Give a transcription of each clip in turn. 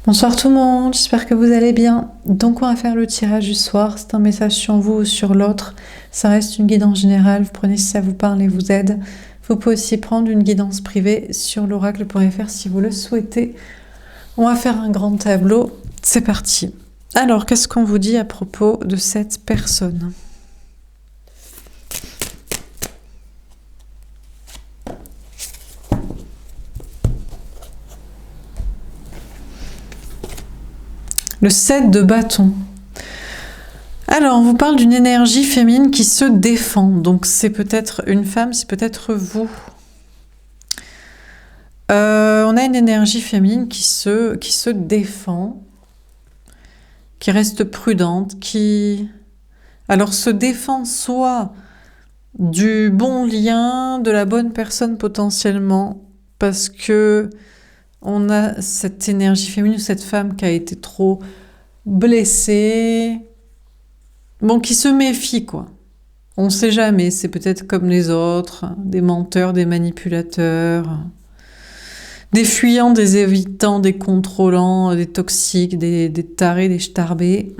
Bonsoir tout le monde, j'espère que vous allez bien. Donc on va faire le tirage du soir, c'est un message sur vous ou sur l'autre. Ça reste une guidance générale, vous prenez si ça vous parle et vous aide. Vous pouvez aussi prendre une guidance privée sur l'oracle.fr si vous le souhaitez. On va faire un grand tableau, c'est parti. Alors, qu'est-ce qu'on vous dit à propos de cette personne ? Le 7 de bâton. Alors, on vous parle d'une énergie féminine qui se défend. Donc, c'est peut-être une femme, c'est peut-être vous. On a une énergie féminine qui se défend, qui reste prudente, qui... Alors, se défend soit du bon lien, de la bonne personne potentiellement, parce que on a cette énergie féminine, cette femme qui a été trop blessée, bon, qui se méfie, quoi. On ne sait jamais, c'est peut-être comme les autres, des menteurs, des manipulateurs, des fuyants, des évitants, des contrôlants, des toxiques, des tarés, des starbés.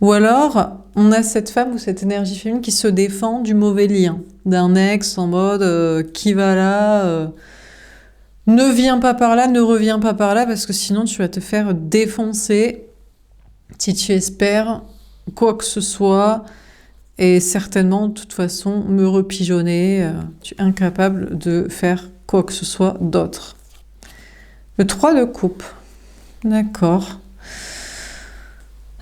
Ou alors, on a cette femme ou cette énergie féminine qui se défend du mauvais lien, d'un ex en mode qui va là, ne viens pas par là, ne reviens pas par là, parce que sinon tu vas te faire défoncer si tu espères quoi que ce soit, et certainement, de toute façon, me repigeonner, tu es incapable de faire quoi que ce soit d'autre. Le 3 de coupe. D'accord.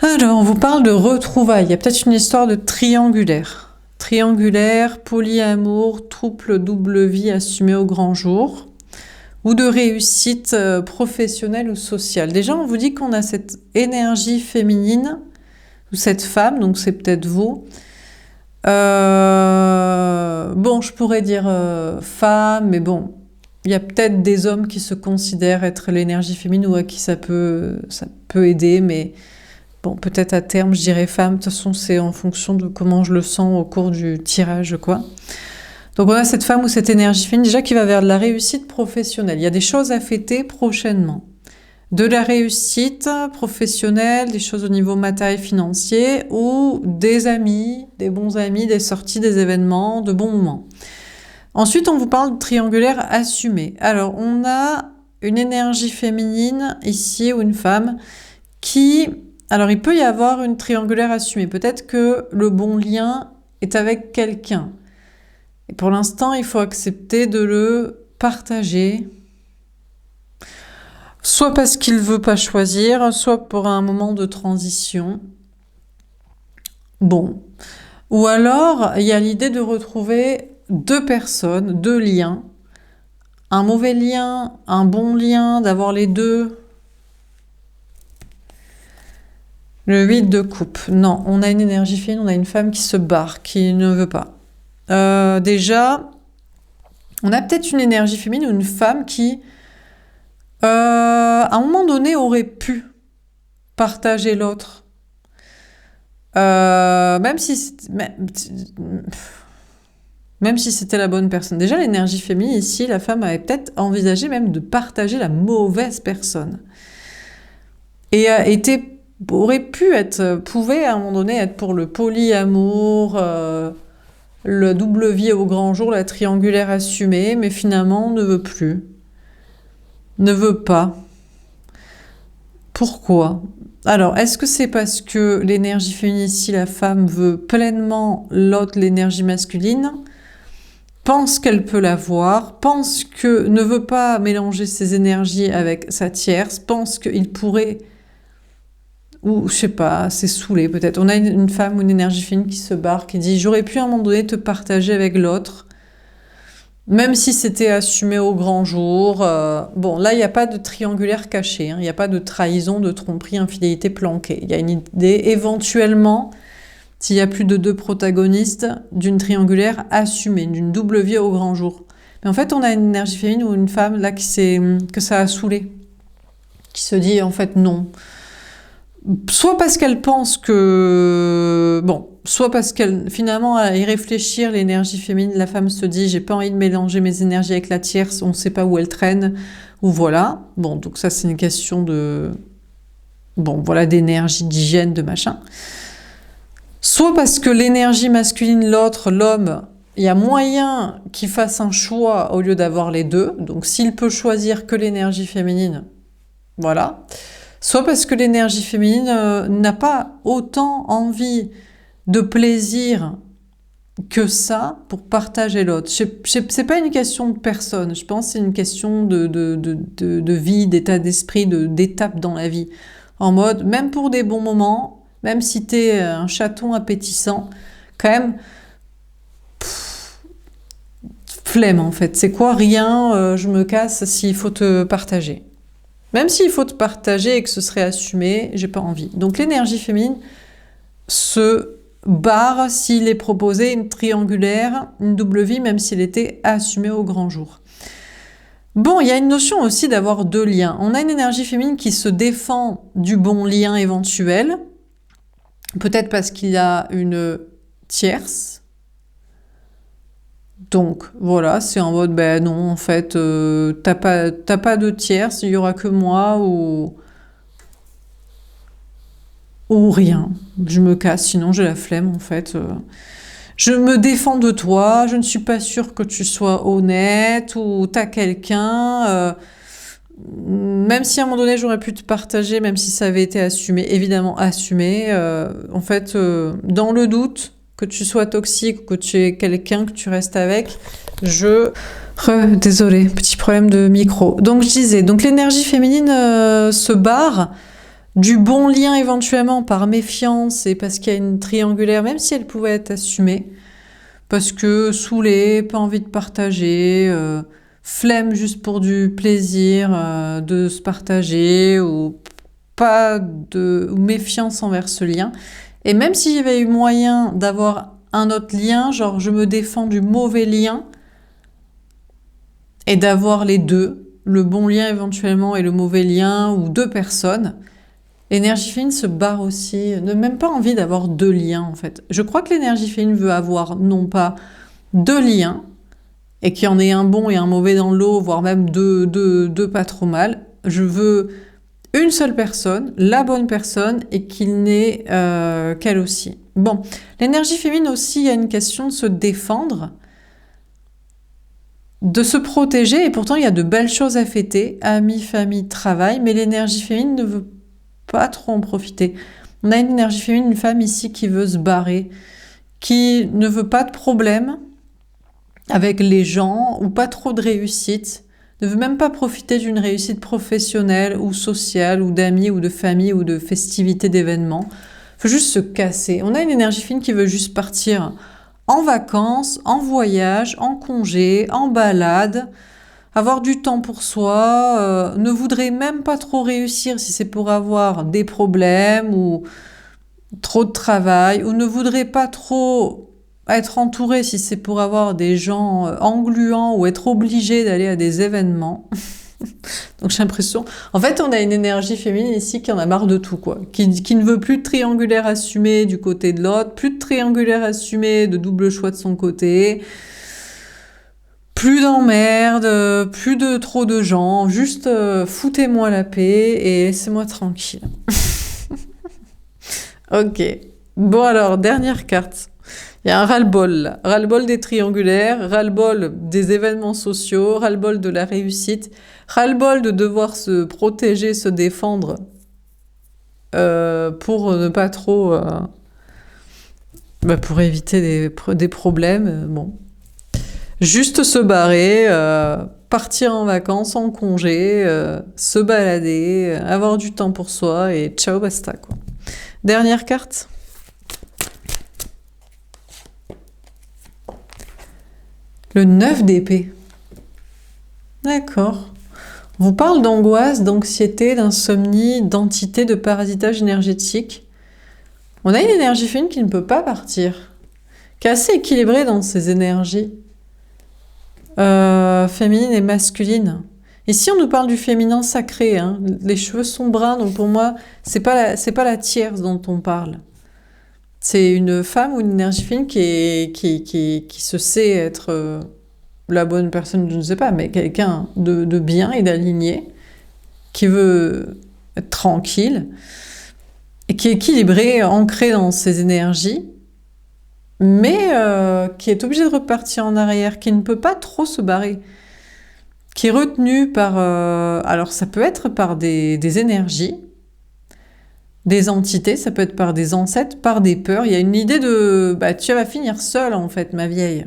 Alors, on vous parle de retrouvailles. Il y a peut-être une histoire de triangulaire. Triangulaire, polyamour, double vie assumée au grand jour. Ou de réussite professionnelle ou sociale. Déjà, on vous dit qu'on a cette énergie féminine, ou cette femme, donc c'est peut-être vous. Bon, je pourrais dire femme, mais bon, il y a peut-être des hommes qui se considèrent être l'énergie féminine ou à qui ça peut aider, mais bon, peut-être à terme, je dirais femme. De toute façon, c'est en fonction de comment je le sens au cours du tirage, quoi. Donc on a cette femme ou cette énergie féminine déjà qui va vers de la réussite professionnelle. Il y a des choses à fêter prochainement. De la réussite professionnelle, des choses au niveau matériel financier ou des amis, des bons amis, des sorties, des événements, de bons moments. Ensuite, on vous parle de triangulaire assumé. Alors, on a une énergie féminine ici ou une femme qui... Alors, il peut y avoir une triangulaire assumée. Peut-être que le bon lien est avec quelqu'un. Et pour l'instant, il faut accepter de le partager, soit parce qu'il ne veut pas choisir, soit pour un moment de transition. Bon. Ou alors, il y a l'idée de retrouver deux personnes, deux liens. Un mauvais lien, un bon lien, d'avoir les deux. Le 8 de coupe. Non, on a une énergie féminine, on a une femme qui se barre, qui ne veut pas. Déjà, on a peut-être une énergie féminine ou une femme qui, à un moment donné, aurait pu partager l'autre. Même si c'était la bonne personne. Déjà, l'énergie féminine, ici, la femme avait peut-être envisagé même de partager la mauvaise personne. Et pouvait à un moment donné être pour le polyamour, le double vie au grand jour, la triangulaire assumée, mais finalement ne veut plus. Ne veut pas. Pourquoi ? Alors, est-ce que c'est parce que l'énergie féminine ici, la femme veut pleinement l'autre, l'énergie masculine, pense qu'elle peut l'avoir, ne veut pas mélanger ses énergies avec sa tierce, pense qu'il pourrait... Ou, je sais pas, c'est saoulé peut-être. On a une femme ou une énergie féminine qui se barre, qui dit « J'aurais pu à un moment donné te partager avec l'autre, même si c'était assumé au grand jour. » Bon, là, il n'y a pas de triangulaire caché. Il n'y a pas de trahison, de tromperie, infidélité planquée. Il y a une idée, éventuellement, s'il y a plus de deux protagonistes, d'une triangulaire assumée, d'une double vie au grand jour. Mais en fait, on a une énergie féminine ou une femme là que ça a saoulé, qui se dit en fait non. Soit parce qu'elle pense que... Bon, soit parce qu'elle, finalement, à y réfléchir, l'énergie féminine, la femme se dit « j'ai pas envie de mélanger mes énergies avec la tierce, on ne sait pas où elle traîne », ou voilà. Bon, donc ça c'est une question de... Bon, voilà, d'énergie, d'hygiène, de machin. Soit parce que l'énergie masculine, l'autre, l'homme, il y a moyen qu'il fasse un choix au lieu d'avoir les deux. Donc s'il peut choisir que l'énergie féminine, voilà. Soit parce que l'énergie féminine n'a pas autant envie de plaisir que ça pour partager l'autre. C'est pas une question de personne, je pense que c'est une question de vie, d'état d'esprit, d'étape dans la vie. En mode, même pour des bons moments, même si t'es un chaton appétissant, quand même, flemme en fait. C'est quoi? Rien, je me casse s'il faut te partager. Même s'il faut te partager et que ce serait assumé, j'ai pas envie. Donc l'énergie féminine se barre s'il est proposé une triangulaire, une double vie, même s'il était assumé au grand jour. Bon, il y a une notion aussi d'avoir deux liens. On a une énergie féminine qui se défend du bon lien éventuel, peut-être parce qu'il y a une tierce. Donc voilà, c'est en mode, ben non, en fait, t'as pas de tierce, il y aura que moi ou rien. Je me casse, sinon j'ai la flemme en fait. Je me défends de toi, je ne suis pas sûre que tu sois honnête ou t'as quelqu'un. Même si à un moment donné j'aurais pu te partager, même si ça avait été assumé, évidemment assumé. En fait, dans le doute que tu sois toxique ou que tu aies quelqu'un que tu restes avec, désolée, petit problème de micro. Donc je disais, donc l'énergie féminine se barre du bon lien éventuellement par méfiance et parce qu'il y a une triangulaire, même si elle pouvait être assumée, parce que saoulée, pas envie de partager, flemme juste pour du plaisir de se partager ou pas de ou méfiance envers ce lien. Et même s'il y avait eu moyen d'avoir un autre lien, genre je me défends du mauvais lien et d'avoir les deux, le bon lien éventuellement et le mauvais lien ou deux personnes, l'énergie féminine se barre aussi, n'a même pas envie d'avoir deux liens en fait. Je crois que l'énergie féminine veut avoir non pas deux liens, et qu'il y en ait un bon et un mauvais dans l'eau, voire même deux pas trop mal. Je veux une seule personne, la bonne personne, et qu'il n'ait qu'elle aussi. Bon, l'énergie féminine aussi, il y a une question de se défendre, de se protéger, et pourtant il y a de belles choses à fêter, amis, famille, travail, mais l'énergie féminine ne veut pas trop en profiter. On a une énergie féminine, une femme ici qui veut se barrer, qui ne veut pas de problème avec les gens ou pas trop de réussite, ne veut même pas profiter d'une réussite professionnelle ou sociale ou d'amis ou de famille ou de festivités, d'événements. Il faut juste se casser. On a une énergie fine qui veut juste partir en vacances, en voyage, en congé, en balade, avoir du temps pour soi, ne voudrait même pas trop réussir si c'est pour avoir des problèmes ou trop de travail, ou ne voudrait pas trop être entouré si c'est pour avoir des gens engluants ou être obligé d'aller à des événements. Donc j'ai l'impression... En fait, on a une énergie féminine ici qui en a marre de tout, quoi. Qui ne veut plus de triangulaire assumé du côté de l'autre, plus de triangulaire assumé de double choix de son côté, plus d'emmerde, plus de trop de gens, juste foutez-moi la paix et laissez-moi tranquille. Ok. Bon alors, dernière carte. Il y a un ras-le-bol là. Ras-le-bol des triangulaires, ras-le-bol des événements sociaux, ras-le-bol de la réussite, ras-le-bol de devoir se protéger, se défendre pour ne pas trop... pour éviter des problèmes. Bon. Juste se barrer, partir en vacances, en congé, se balader, avoir du temps pour soi et ciao basta, quoi. Dernière carte. Le 9 d'épée. D'accord. On vous parle d'angoisse, d'anxiété, d'insomnie, d'entité, de parasitage énergétique. On a une énergie féminine qui ne peut pas partir, qui est assez équilibrée dans ses énergies féminines et masculines. Ici, on nous parle du féminin sacré, hein. Les cheveux sont bruns, donc pour moi, c'est pas la tierce dont on parle. C'est une femme ou une énergie féminine qui se sait être la bonne personne, je ne sais pas, mais quelqu'un de bien et d'aligné, qui veut être tranquille, et qui est équilibré, ancré dans ses énergies, mais qui est obligé de repartir en arrière, qui ne peut pas trop se barrer, qui est retenu par... alors ça peut être par des énergies, des entités, ça peut être par des ancêtres, par des peurs. Il y a une idée de... Bah, tu vas finir seule, en fait, ma vieille.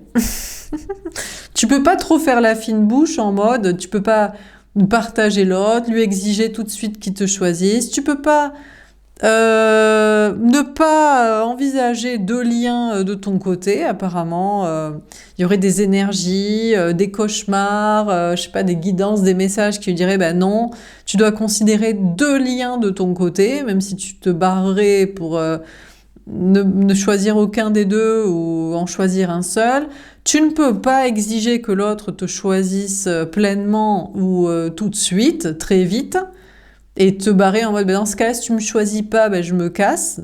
Tu peux pas trop faire la fine bouche en mode... Tu peux pas partager l'autre, lui exiger tout de suite qu'il te choisisse. Tu peux pas... ne pas envisager de liens de ton côté, apparemment. Il y aurait des énergies, des cauchemars, je sais pas, des guidances, des messages qui lui diraient bah non, tu dois considérer 2 liens de ton côté, même si tu te barrerais pour ne choisir aucun des 2 ou en choisir un seul. Tu ne peux pas exiger que l'autre te choisisse pleinement ou tout de suite, très vite. Et te barrer en mode, bah dans ce cas-là, si tu me choisis pas, bah je me casse.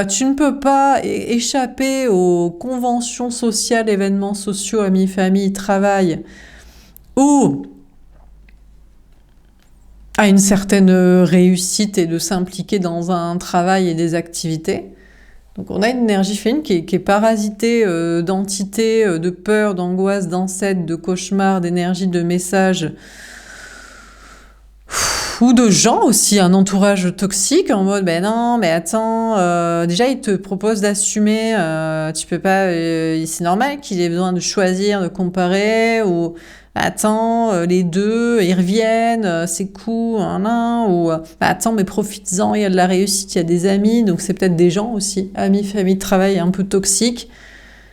Tu ne peux pas échapper aux conventions sociales, événements sociaux, amis, famille, travail, ou à une certaine réussite et de s'impliquer dans un travail et des activités. Donc on a une énergie féminine qui est parasitée d'entités, de peur, d'angoisse, d'ancêtres, de cauchemars, d'énergie, de messages, ou de gens aussi, un entourage toxique en mode ben non mais attends, déjà il te propose d'assumer, tu peux pas, c'est normal qu'il ait besoin de choisir, de comparer, ou attends, les 2 ils reviennent, c'est cool, ou attends mais profites-en, il y a de la réussite, il y a des amis, donc c'est peut-être des gens aussi, amis, famille, travail un peu toxiques.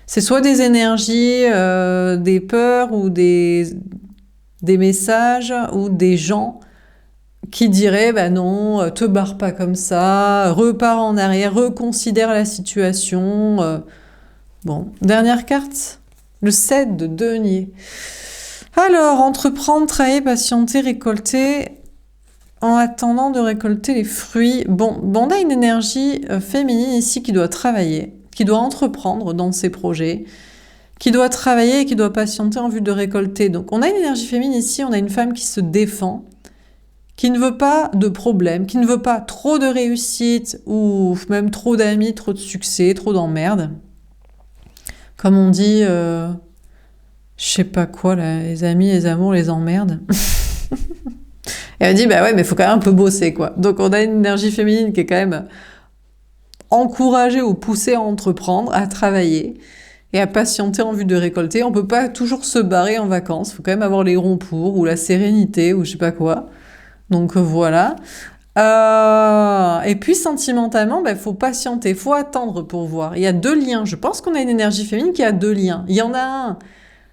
C'est soit des énergies, des peurs ou des messages ou des gens qui dirait bah non, te barre pas comme ça, repars en arrière, reconsidère la situation. Bon, dernière carte, le 7 de denier. Alors, entreprendre, travailler, patienter, récolter, en attendant de récolter les fruits. Bon, on a une énergie féminine ici qui doit travailler, qui doit entreprendre dans ses projets, qui doit travailler et qui doit patienter en vue de récolter. Donc, on a une énergie féminine ici, on a une femme qui se défend, qui ne veut pas de problème, qui ne veut pas trop de réussite ou même trop d'amis, trop de succès, trop d'emmerdes. Comme on dit, je sais pas quoi, là, les amis, les amours, les emmerdes. Et elle dit, bah ouais, mais il faut quand même un peu bosser, quoi. Donc on a une énergie féminine qui est quand même encouragée ou poussée à entreprendre, à travailler et à patienter en vue de récolter. On peut pas toujours se barrer en vacances, il faut quand même avoir les ronds pour, ou la sérénité, ou je sais pas quoi. Donc voilà. Et puis sentimentalement, faut patienter, faut attendre pour voir. Il y a 2 liens. Je pense qu'on a une énergie féminine qui a 2 liens. Il y en a un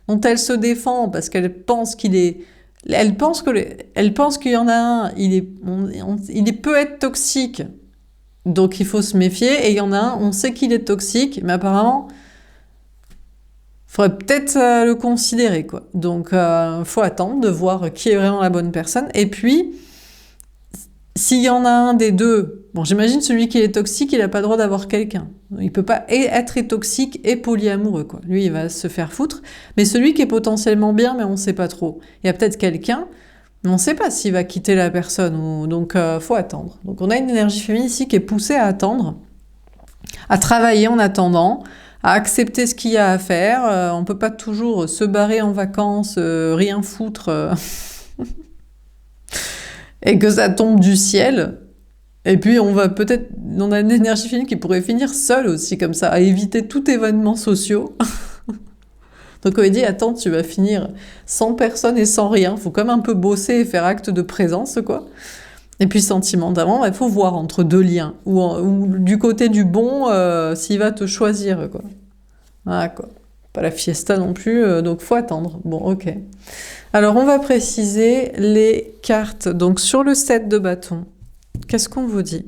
dont elle se défend parce qu'elle pense qu'il est... Elle pense qu'il y en a un, il peut être toxique, donc il faut se méfier. Et il y en a un, on sait qu'il est toxique, mais apparemment, faudrait peut-être le considérer, quoi. Donc, faut attendre de voir qui est vraiment la bonne personne. Et puis, s'il y en a un des 2, bon, j'imagine celui qui est toxique, il n'a pas le droit d'avoir quelqu'un. Il peut pas être toxique et polyamoureux, quoi. Lui, il va se faire foutre. Mais celui qui est potentiellement bien, mais on ne sait pas trop. Il y a peut-être quelqu'un, mais on ne sait pas s'il va quitter la personne. Donc, faut attendre. Donc, on a une énergie féminine ici qui est poussée à attendre, à travailler en attendant, à accepter ce qu'il y a à faire. On ne peut pas toujours se barrer en vacances, rien foutre, et que ça tombe du ciel. Et puis on a une énergie féminine qui pourrait finir seule aussi, comme ça, à éviter tout événement social. Donc on lui dit, attends, tu vas finir sans personne et sans rien. Faut quand même un peu bosser et faire acte de présence, quoi. Et puis sentimentalement, il faut voir entre 2 liens. Ou du côté du bon, s'il va te choisir, quoi. Ah, quoi. Pas la fiesta non plus, donc faut attendre. Bon, ok. Alors, on va préciser les cartes. Donc, sur le 7 de bâton, qu'est-ce qu'on vous dit?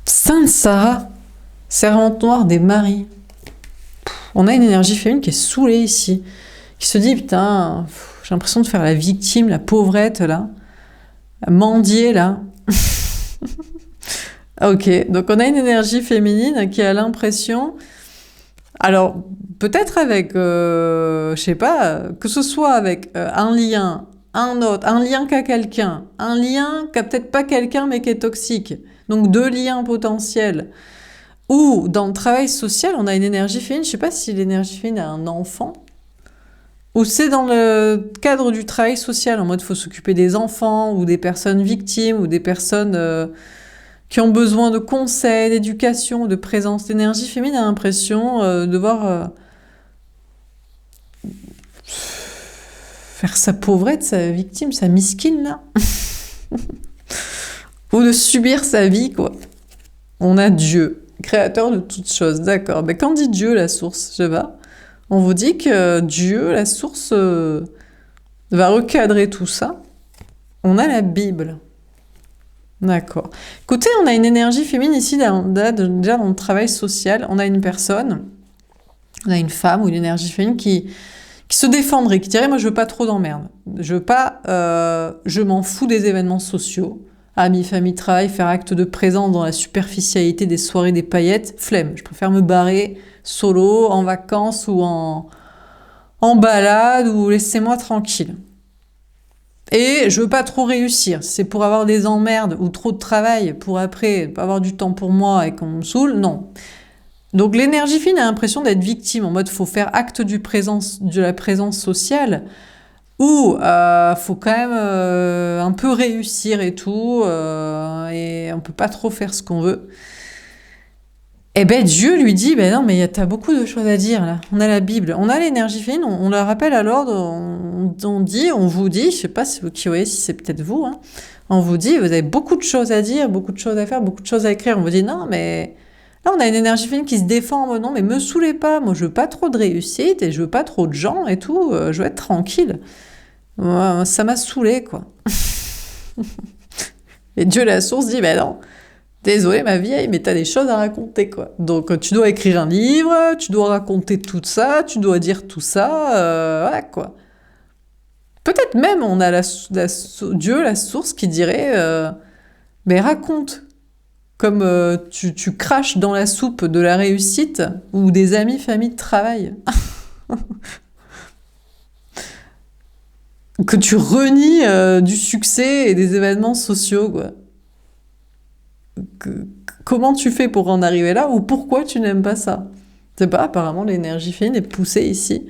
Sainte Sarah, servante noire des maris. On a une énergie féminine qui est saoulée ici, qui se dit, putain, j'ai l'impression de faire la victime, la pauvrette, là, la mendier, là. Ok, donc on a une énergie féminine qui a l'impression, alors peut-être avec, je sais pas, que ce soit avec un lien, un autre, un lien qu'a quelqu'un, un lien qu'a peut-être pas quelqu'un mais qui est toxique, donc deux liens potentiels, ou dans le travail social, on a une énergie féminine, je sais pas si l'énergie féminine a un enfant, ou c'est dans le cadre du travail social, en mode faut s'occuper des enfants, ou des personnes victimes, ou des personnes qui ont besoin de conseils, d'éducation, de présence. L'énergie féminine a l'impression de devoir faire sa pauvrette, sa victime, sa miskine, là. Ou de subir sa vie, quoi. On a Dieu, créateur de toutes choses, d'accord. Mais quand dit Dieu, la source, je sais pas, on vous dit que Dieu, la source, va recadrer tout ça. On a la Bible. D'accord. Écoutez, on a une énergie féminine ici, déjà dans le travail social. On a une personne, on a une femme ou une énergie féminine qui se défendrait, qui dirait, moi je veux pas trop d'emmerde. Je veux pas, je m'en fous des événements sociaux. Amis, famille, travail, faire acte de présence dans la superficialité des soirées, des paillettes, flemme. Je préfère me barrer solo, en vacances ou en balade, ou laissez-moi tranquille. Et je veux pas trop réussir. Si c'est pour avoir des emmerdes ou trop de travail pour après pas avoir du temps pour moi et qu'on me saoule, non. Donc l'énergie fine a l'impression d'être victime, en mode faut faire acte de la présence sociale, ou faut quand même un peu réussir et tout, et on peut pas trop faire ce qu'on veut. Eh ben Dieu lui dit, ben non mais t'as beaucoup de choses à dire là. On a la Bible, on a l'énergie féminine, on la rappelle à l'ordre, on vous dit, je sais pas si vous qui voyez, si c'est peut-être vous, hein, on vous dit, vous avez beaucoup de choses à dire, beaucoup de choses à faire, beaucoup de choses à écrire. On vous dit non mais là on a une énergie féminine qui se défend, non mais me saoulez pas, moi je veux pas trop de réussite et je veux pas trop de gens et tout, je veux être tranquille. Ça m'a saoulé quoi. Et Dieu la source dit, ben non. Désolée ma vieille, mais t'as des choses à raconter, quoi. Donc tu dois écrire un livre, tu dois raconter tout ça, tu dois dire tout ça, voilà, quoi. Peut-être même on a Dieu, la source, qui dirait, mais raconte, comme tu craches dans la soupe de la réussite, ou des amis, famille, de travail. Que tu renies du succès et des événements sociaux, quoi. Que- Comment tu fais pour en arriver là ou pourquoi tu n'aimes pas ça? C'est pas, apparemment l'énergie féminine est poussée ici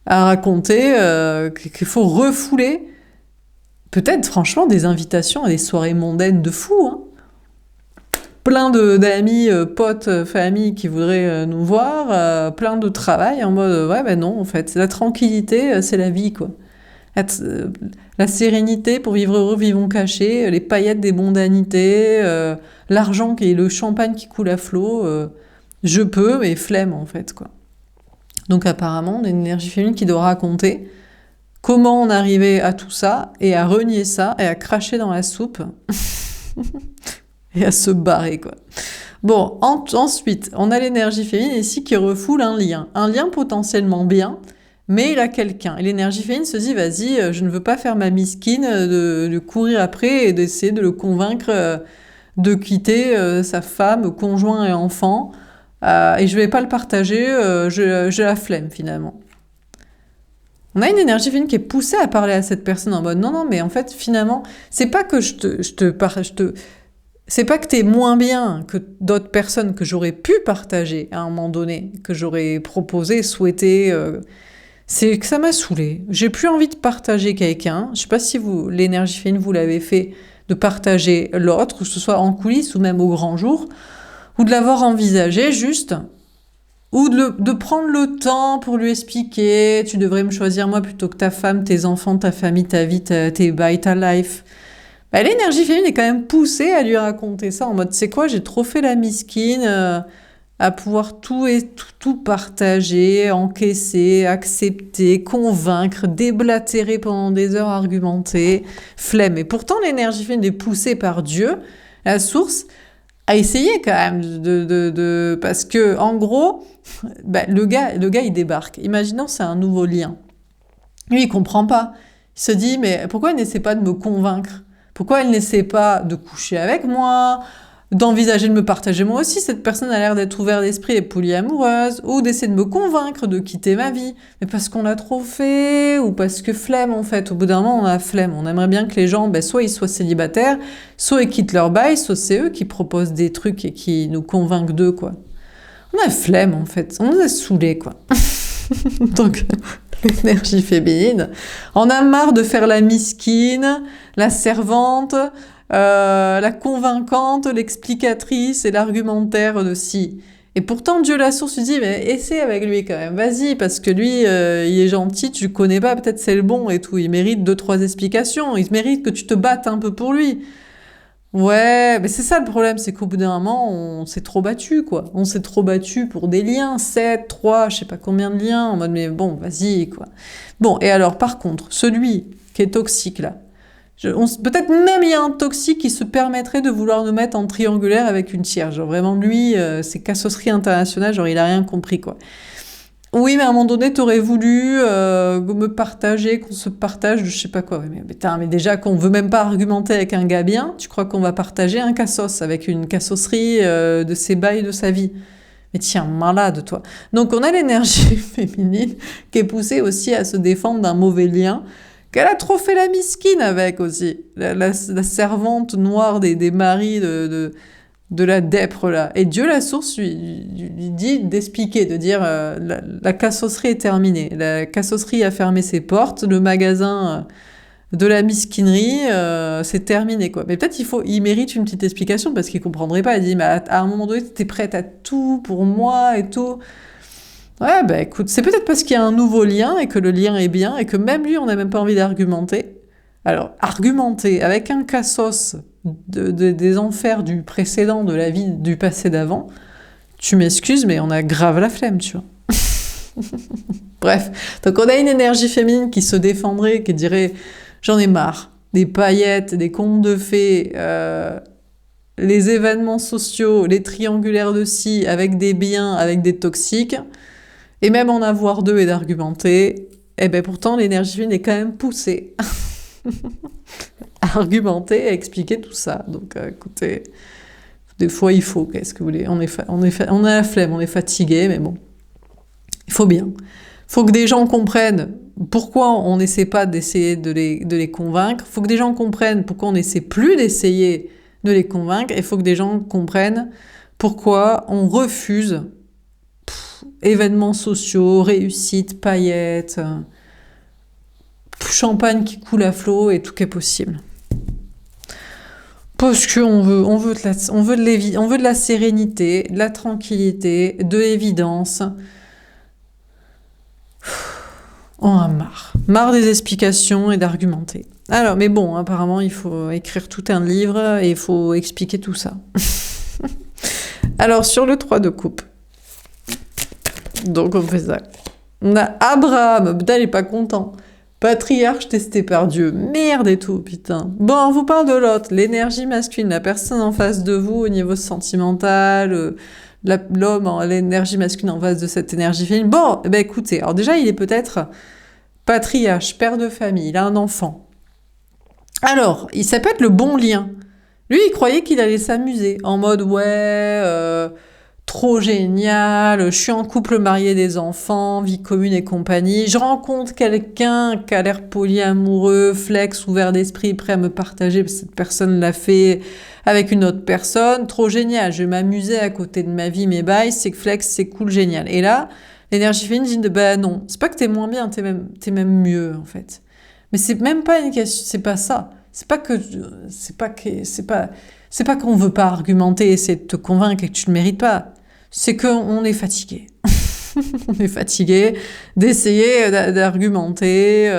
à raconter qu'il faut refouler peut-être franchement des invitations à des soirées mondaines de fous, hein. Plein d'amis, potes, familles qui voudraient nous voir, plein de travail en mode ouais ben non en fait, la tranquillité c'est la vie quoi. La sérénité pour vivre heureux, vivons cachés, les paillettes des mondanités, l'argent qui est le champagne qui coule à flot, je peux, mais flemme en fait, quoi. Donc apparemment, on a une énergie féminine qui doit raconter comment on arrivait à tout ça, et à renier ça, et à cracher dans la soupe, et à se barrer, quoi. Bon, ensuite, on a l'énergie féminine ici qui refoule un lien potentiellement bien, mais il a quelqu'un. Et l'énergie féminine se dit, vas-y, je ne veux pas faire ma miskine de courir après et d'essayer de le convaincre de quitter sa femme, conjoint et enfant. Et je vais pas le partager, j'ai la flemme finalement. On a une énergie féminine qui est poussée à parler à cette personne en mode, non, non, mais en fait, finalement, c'est pas que c'est pas que t'es moins bien que d'autres personnes que j'aurais pu partager à un moment donné, que j'aurais proposé, souhaité, c'est que ça m'a saoulé. J'ai plus envie de partager quelqu'un. Je sais pas si vous, l'énergie féminine, vous l'avez fait, de partager l'autre, que ce soit en coulisses ou même au grand jour, ou de l'avoir envisagé juste, ou de prendre le temps pour lui expliquer, tu devrais me choisir moi plutôt que ta femme, tes enfants, ta famille, ta vie, tes bails, ta life. Bah, l'énergie féminine est quand même poussée à lui raconter ça en mode, c'est quoi, j'ai trop fait la miskine, à pouvoir tout partager, encaisser, accepter, convaincre, déblatérer pendant des heures, argumenter, flemme. Et pourtant, l'énergie féminine est poussée par Dieu, la source, à essayer quand même parce que, en gros, bah, le gars, il débarque. Imaginons, c'est un nouveau lien. Lui, il comprend pas. Il se dit, mais pourquoi elle n'essaie pas de me convaincre? Pourquoi elle n'essaie pas de coucher avec moi, d'envisager de me partager moi aussi, cette personne a l'air d'être ouverte d'esprit et polyamoureuse, ou d'essayer de me convaincre de quitter ma vie, mais parce qu'on l'a trop fait, ou parce que flemme en fait, au bout d'un moment on a flemme, on aimerait bien que les gens, soit ils soient célibataires, soit ils quittent leur bail, soit c'est eux qui proposent des trucs et qui nous convainquent d'eux quoi. On a flemme en fait, on nous a saoulés quoi. Donc l'énergie féminine, on a marre de faire la misquine, la servante, la convaincante, l'explicatrice et l'argumentaire de si. Et pourtant, Dieu la source lui dit, mais essaie avec lui quand même, vas-y, parce que lui, il est gentil, tu le connais pas, peut-être c'est le bon et tout, il mérite 2-3 explications, il mérite que tu te battes un peu pour lui. Ouais, mais c'est ça le problème, c'est qu'au bout d'un moment, on s'est trop battu, quoi. On s'est trop battu pour des liens, 7, 3, je sais pas combien de liens, en mode, mais bon, vas-y, quoi. Bon, et alors, par contre, celui qui est toxique, là, peut-être même il y a un toxique qui se permettrait de vouloir nous mettre en triangulaire avec une tierce. Genre vraiment lui, c'est cassosserie internationale, genre il a rien compris quoi. Oui, mais à un moment donné, t'aurais voulu me partager, qu'on se partage, je sais pas quoi. Mais déjà qu'on veut même pas argumenter avec un gars bien, tu crois qu'on va partager un cassos avec une cassosserie de ses bails de sa vie. Mais tiens, malade toi. Donc on a l'énergie féminine qui est poussée aussi à se défendre d'un mauvais lien, qu'elle a trop fait la misquine avec aussi. La servante noire des maris de la dèpre, là. Et Dieu, la source, lui dit d'expliquer, de dire la cassosserie est terminée. La cassosserie a fermé ses portes, le magasin de la misquinerie, c'est terminé, quoi. Mais peut-être il mérite une petite explication parce qu'il comprendrait pas. Il dit, mais à un moment donné, t'es prête à tout pour moi et tout. Ouais, bah écoute, c'est peut-être parce qu'il y a un nouveau lien et que le lien est bien et que même lui, on n'a même pas envie d'argumenter. Alors, argumenter avec un cassos des enfers du précédent, de la vie du passé d'avant, tu m'excuses, mais on a grave la flemme, tu vois. Bref, donc on a une énergie féminine qui se défendrait, qui dirait « j'en ai marre ». Des paillettes, des contes de fées, les événements sociaux, les triangulaires de scie, avec des biens, avec des toxiques, et même en avoir deux et d'argumenter, et ben pourtant l'énergie féminine est quand même poussée à argumenter, à expliquer tout ça. Donc écoutez, des fois il faut, qu'est-ce que vous voulez, on a la flemme, on est fatigué, mais bon, il faut bien. Il faut que des gens comprennent pourquoi on n'essaie pas d'essayer de les convaincre, il faut que des gens comprennent pourquoi on n'essaie plus d'essayer de les convaincre, et il faut que des gens comprennent pourquoi on refuse événements sociaux, réussites, paillettes, champagne qui coule à flot et tout qui est possible. Parce qu'on veut de la sérénité, de la tranquillité, de l'évidence. On a marre. Marre des explications et d'argumenter. Alors, mais bon, apparemment, il faut écrire tout un livre et il faut expliquer tout ça. Alors, sur le 3 de coupe. Donc, on fait ça. On a Abraham. Putain, il est pas content. Patriarche testé par Dieu. Merde et tout, putain. Bon, on vous parle de l'autre. L'énergie masculine. La personne en face de vous au niveau sentimental. L'homme, l'énergie masculine en face de cette énergie féminine. Bon, eh ben écoutez. Alors déjà, il est peut-être patriarche, père de famille. Il a un enfant. Alors, ça peut être le bon lien. Lui, il croyait qu'il allait s'amuser. En mode, ouais... trop génial, je suis en couple marié des enfants, vie commune et compagnie, je rencontre quelqu'un qui a l'air polyamoureux, flex, ouvert d'esprit, prêt à me partager, parce que cette personne l'a fait avec une autre personne, trop génial, je vais m'amuser à côté de ma vie, mes bails, c'est flex, c'est cool, génial. Et là, l'énergie féminine dit, bah non, c'est pas que t'es moins bien, t'es même mieux, en fait. Mais c'est même pas une question, c'est pas ça. C'est pas qu'on veut pas argumenter, essayer de te convaincre et que tu ne mérites pas. C'est qu'on est fatigué. On est fatigué d'essayer d'argumenter.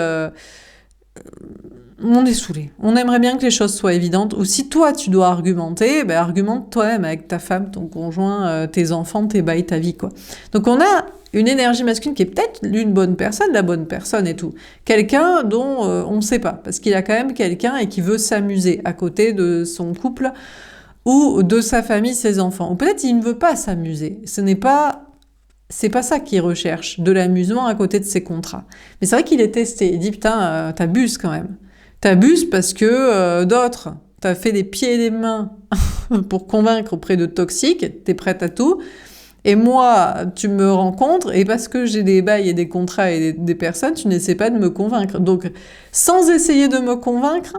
On est saoulé. On aimerait bien que les choses soient évidentes. Ou si toi, tu dois argumenter, ben argumente toi-même avec ta femme, ton conjoint, tes enfants, tes bails, ta vie, quoi. Donc on a une énergie masculine qui est peut-être l'une bonne personne, la bonne personne et tout. Quelqu'un dont on ne sait pas, parce qu'il a quand même quelqu'un et qui veut s'amuser à côté de son couple ou de sa famille, ses enfants. Ou peut-être il ne veut pas s'amuser. C'est pas ça qu'il recherche, de l'amusement à côté de ses contrats. Mais c'est vrai qu'il est testé. Il dit, putain, t'abuses quand même. T'abuses parce que d'autres t'as fait des pieds et des mains pour convaincre auprès de toxiques, t'es prête à tout. Et moi, tu me rencontres, et parce que j'ai des bails et des contrats et des personnes, tu n'essaies pas de me convaincre. Donc, sans essayer de me convaincre,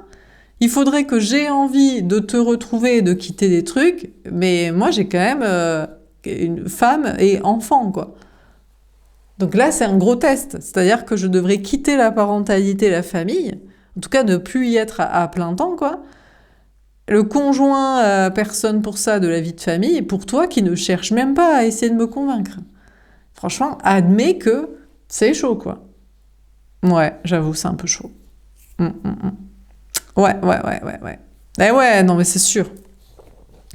il faudrait que j'ai envie de te retrouver et de quitter des trucs, mais moi, j'ai quand même une femme et enfant, quoi. Donc là, c'est un gros test. C'est-à-dire que je devrais quitter la parentalité, la famille, en tout cas ne plus y être à plein temps, quoi. Le conjoint, personne pour ça de la vie de famille, et pour toi qui ne cherche même pas à essayer de me convaincre. Franchement, admets que c'est chaud, quoi. Ouais, j'avoue, c'est un peu chaud. Ouais. Eh ouais, non, mais c'est sûr.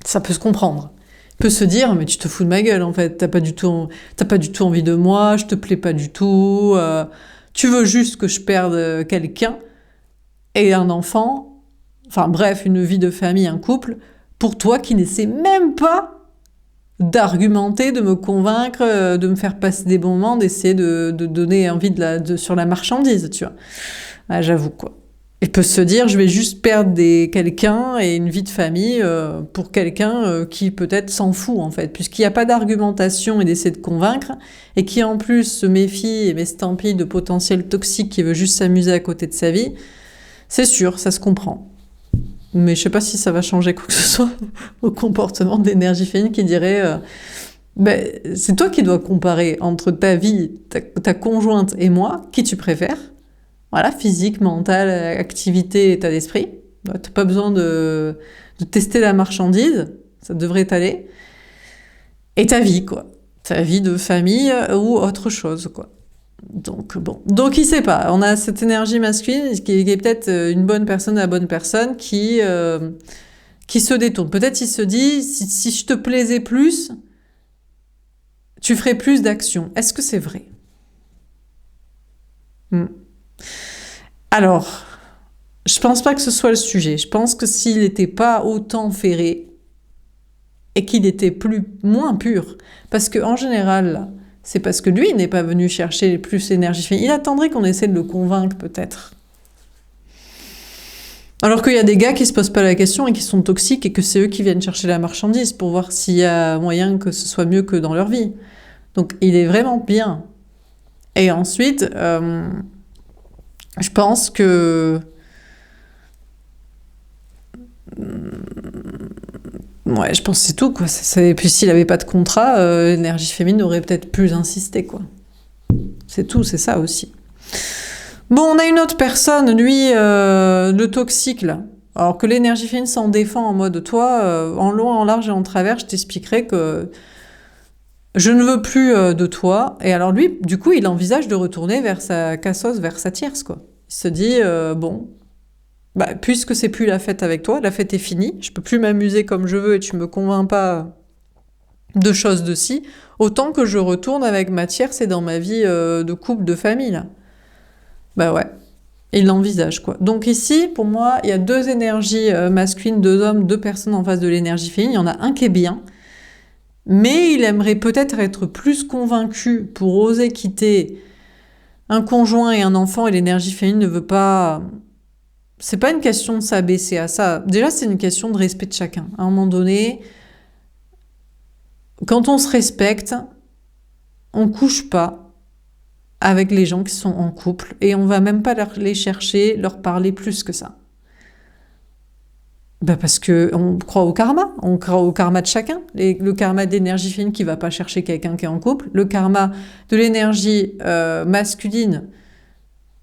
Ça peut se comprendre. Il peut se dire, mais tu te fous de ma gueule, en fait. T'as pas du tout envie de moi, je te plais pas du tout. Tu veux juste que je perde quelqu'un et un enfant. Enfin bref, une vie de famille, un couple, pour toi qui n'essaie même pas d'argumenter, de me convaincre, de me faire passer des bons moments, d'essayer de donner envie sur la marchandise, tu vois. Ah, j'avoue, quoi. Il peut se dire, je vais juste perdre quelqu'un et une vie de famille pour quelqu'un qui peut-être s'en fout, en fait, puisqu'il n'y a pas d'argumentation et d'essayer de convaincre, et qui en plus se méfie et m'estampille de potentiel toxique qui veut juste s'amuser à côté de sa vie. C'est sûr, ça se comprend. Mais je sais pas si ça va changer quoi que ce soit au comportement de l'énergie féminine qui dirait c'est toi qui dois comparer entre ta vie, ta conjointe et moi, qui tu préfères. Voilà, physique, mental, activité, état d'esprit. T'as pas besoin de tester la marchandise, ça devrait t'aller. Et ta vie, quoi. Ta vie de famille ou autre chose, quoi. Donc bon, donc il sait pas. On a cette énergie masculine qui est peut-être une bonne personne à la bonne personne qui se détourne. Peut-être il se dit si je te plaisais plus, tu ferais plus d'actions. Est-ce que c'est vrai? Alors, je pense pas que ce soit le sujet. Je pense que s'il n'était pas autant ferré et qu'il était moins pur, parce que en général là, c'est parce que lui n'est pas venu chercher plus l'énergie féminine. Il attendrait qu'on essaie de le convaincre, peut-être. Alors qu'il y a des gars qui se posent pas la question et qui sont toxiques et que c'est eux qui viennent chercher la marchandise pour voir s'il y a moyen que ce soit mieux que dans leur vie. Donc il est vraiment bien. Et ensuite, je pense que... Ouais, je pense que c'est tout, quoi. Et puis s'il avait pas de contrat, l'énergie féminine aurait peut-être plus insisté, quoi. C'est tout, c'est ça aussi. Bon, on a une autre personne, lui, le toxique, là. Alors que l'énergie féminine s'en défend en mode, toi, en long, en large et en travers, je t'expliquerai que je ne veux plus de toi. Et alors lui, du coup, il envisage de retourner vers sa cassos, vers sa tierce, quoi. Il se dit, bon, puisque c'est plus la fête avec toi, la fête est finie, je peux plus m'amuser comme je veux et tu me convaincs pas de choses de ci, autant que je retourne avec ma tierce et dans ma vie de couple, de famille, là. Bah ouais, il l'envisage, quoi. Donc ici, pour moi, il y a deux énergies masculines, deux hommes, deux personnes en face de l'énergie féminine. Il y en a un qui est bien, mais il aimerait peut-être être plus convaincu pour oser quitter un conjoint et un enfant, et l'énergie féminine ne veut pas... C'est pas une question de s'abaisser à ça. Déjà, c'est une question de respect de chacun. À un moment donné, quand on se respecte, on couche pas avec les gens qui sont en couple et on va même pas les chercher, leur parler plus que ça. Parce que on croit au karma de chacun. Le karma d'énergie féminine qui va pas chercher quelqu'un qui est en couple, le karma de l'énergie masculine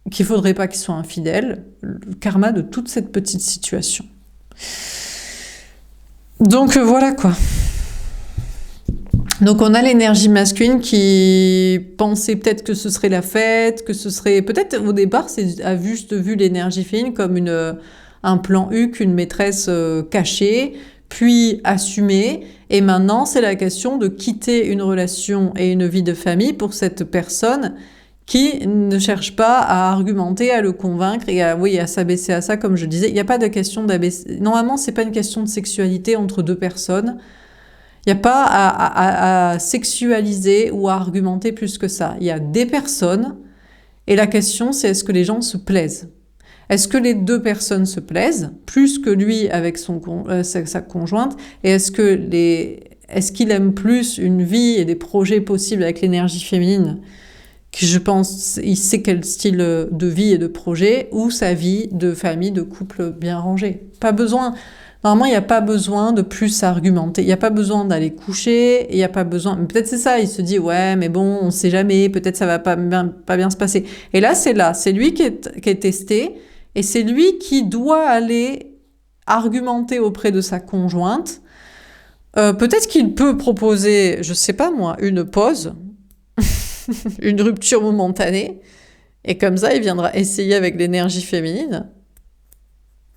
qu'il faudrait pas qu'il soit infidèle, le karma de toute cette petite situation. Donc voilà, quoi. Donc on a l'énergie masculine qui pensait peut-être que ce serait la fête, que ce serait... Peut-être au départ, a juste vu l'énergie féminine comme un plan Huc, une maîtresse cachée, puis assumée. Et maintenant, c'est la question de quitter une relation et une vie de famille pour cette personne qui ne cherche pas à argumenter, à le convaincre et à s'abaisser à ça, comme je disais. Il n'y a pas de question d'abaisser. Normalement, c'est pas une question de sexualité entre deux personnes. Il n'y a pas à sexualiser ou à argumenter plus que ça. Il y a des personnes et la question, c'est est-ce que les gens se plaisent? Est-ce que les deux personnes se plaisent plus que lui avec sa conjointe? Et est-ce qu'il aime plus une vie et des projets possibles avec l'énergie féminine, que je pense, il sait quel style de vie et de projet, ou sa vie de famille, de couple bien rangé? Pas besoin. Normalement, il n'y a pas besoin de plus argumenter. Il n'y a pas besoin d'aller coucher. Il n'y a pas besoin. Peut-être c'est ça. Il se dit ouais, mais bon, on ne sait jamais. Peut-être ça va pas bien se passer. Et là. C'est lui qui est testé. Et c'est lui qui doit aller argumenter auprès de sa conjointe. Peut-être qu'il peut proposer, je sais pas moi, une pause, une rupture momentanée. Et comme ça, il viendra essayer avec l'énergie féminine.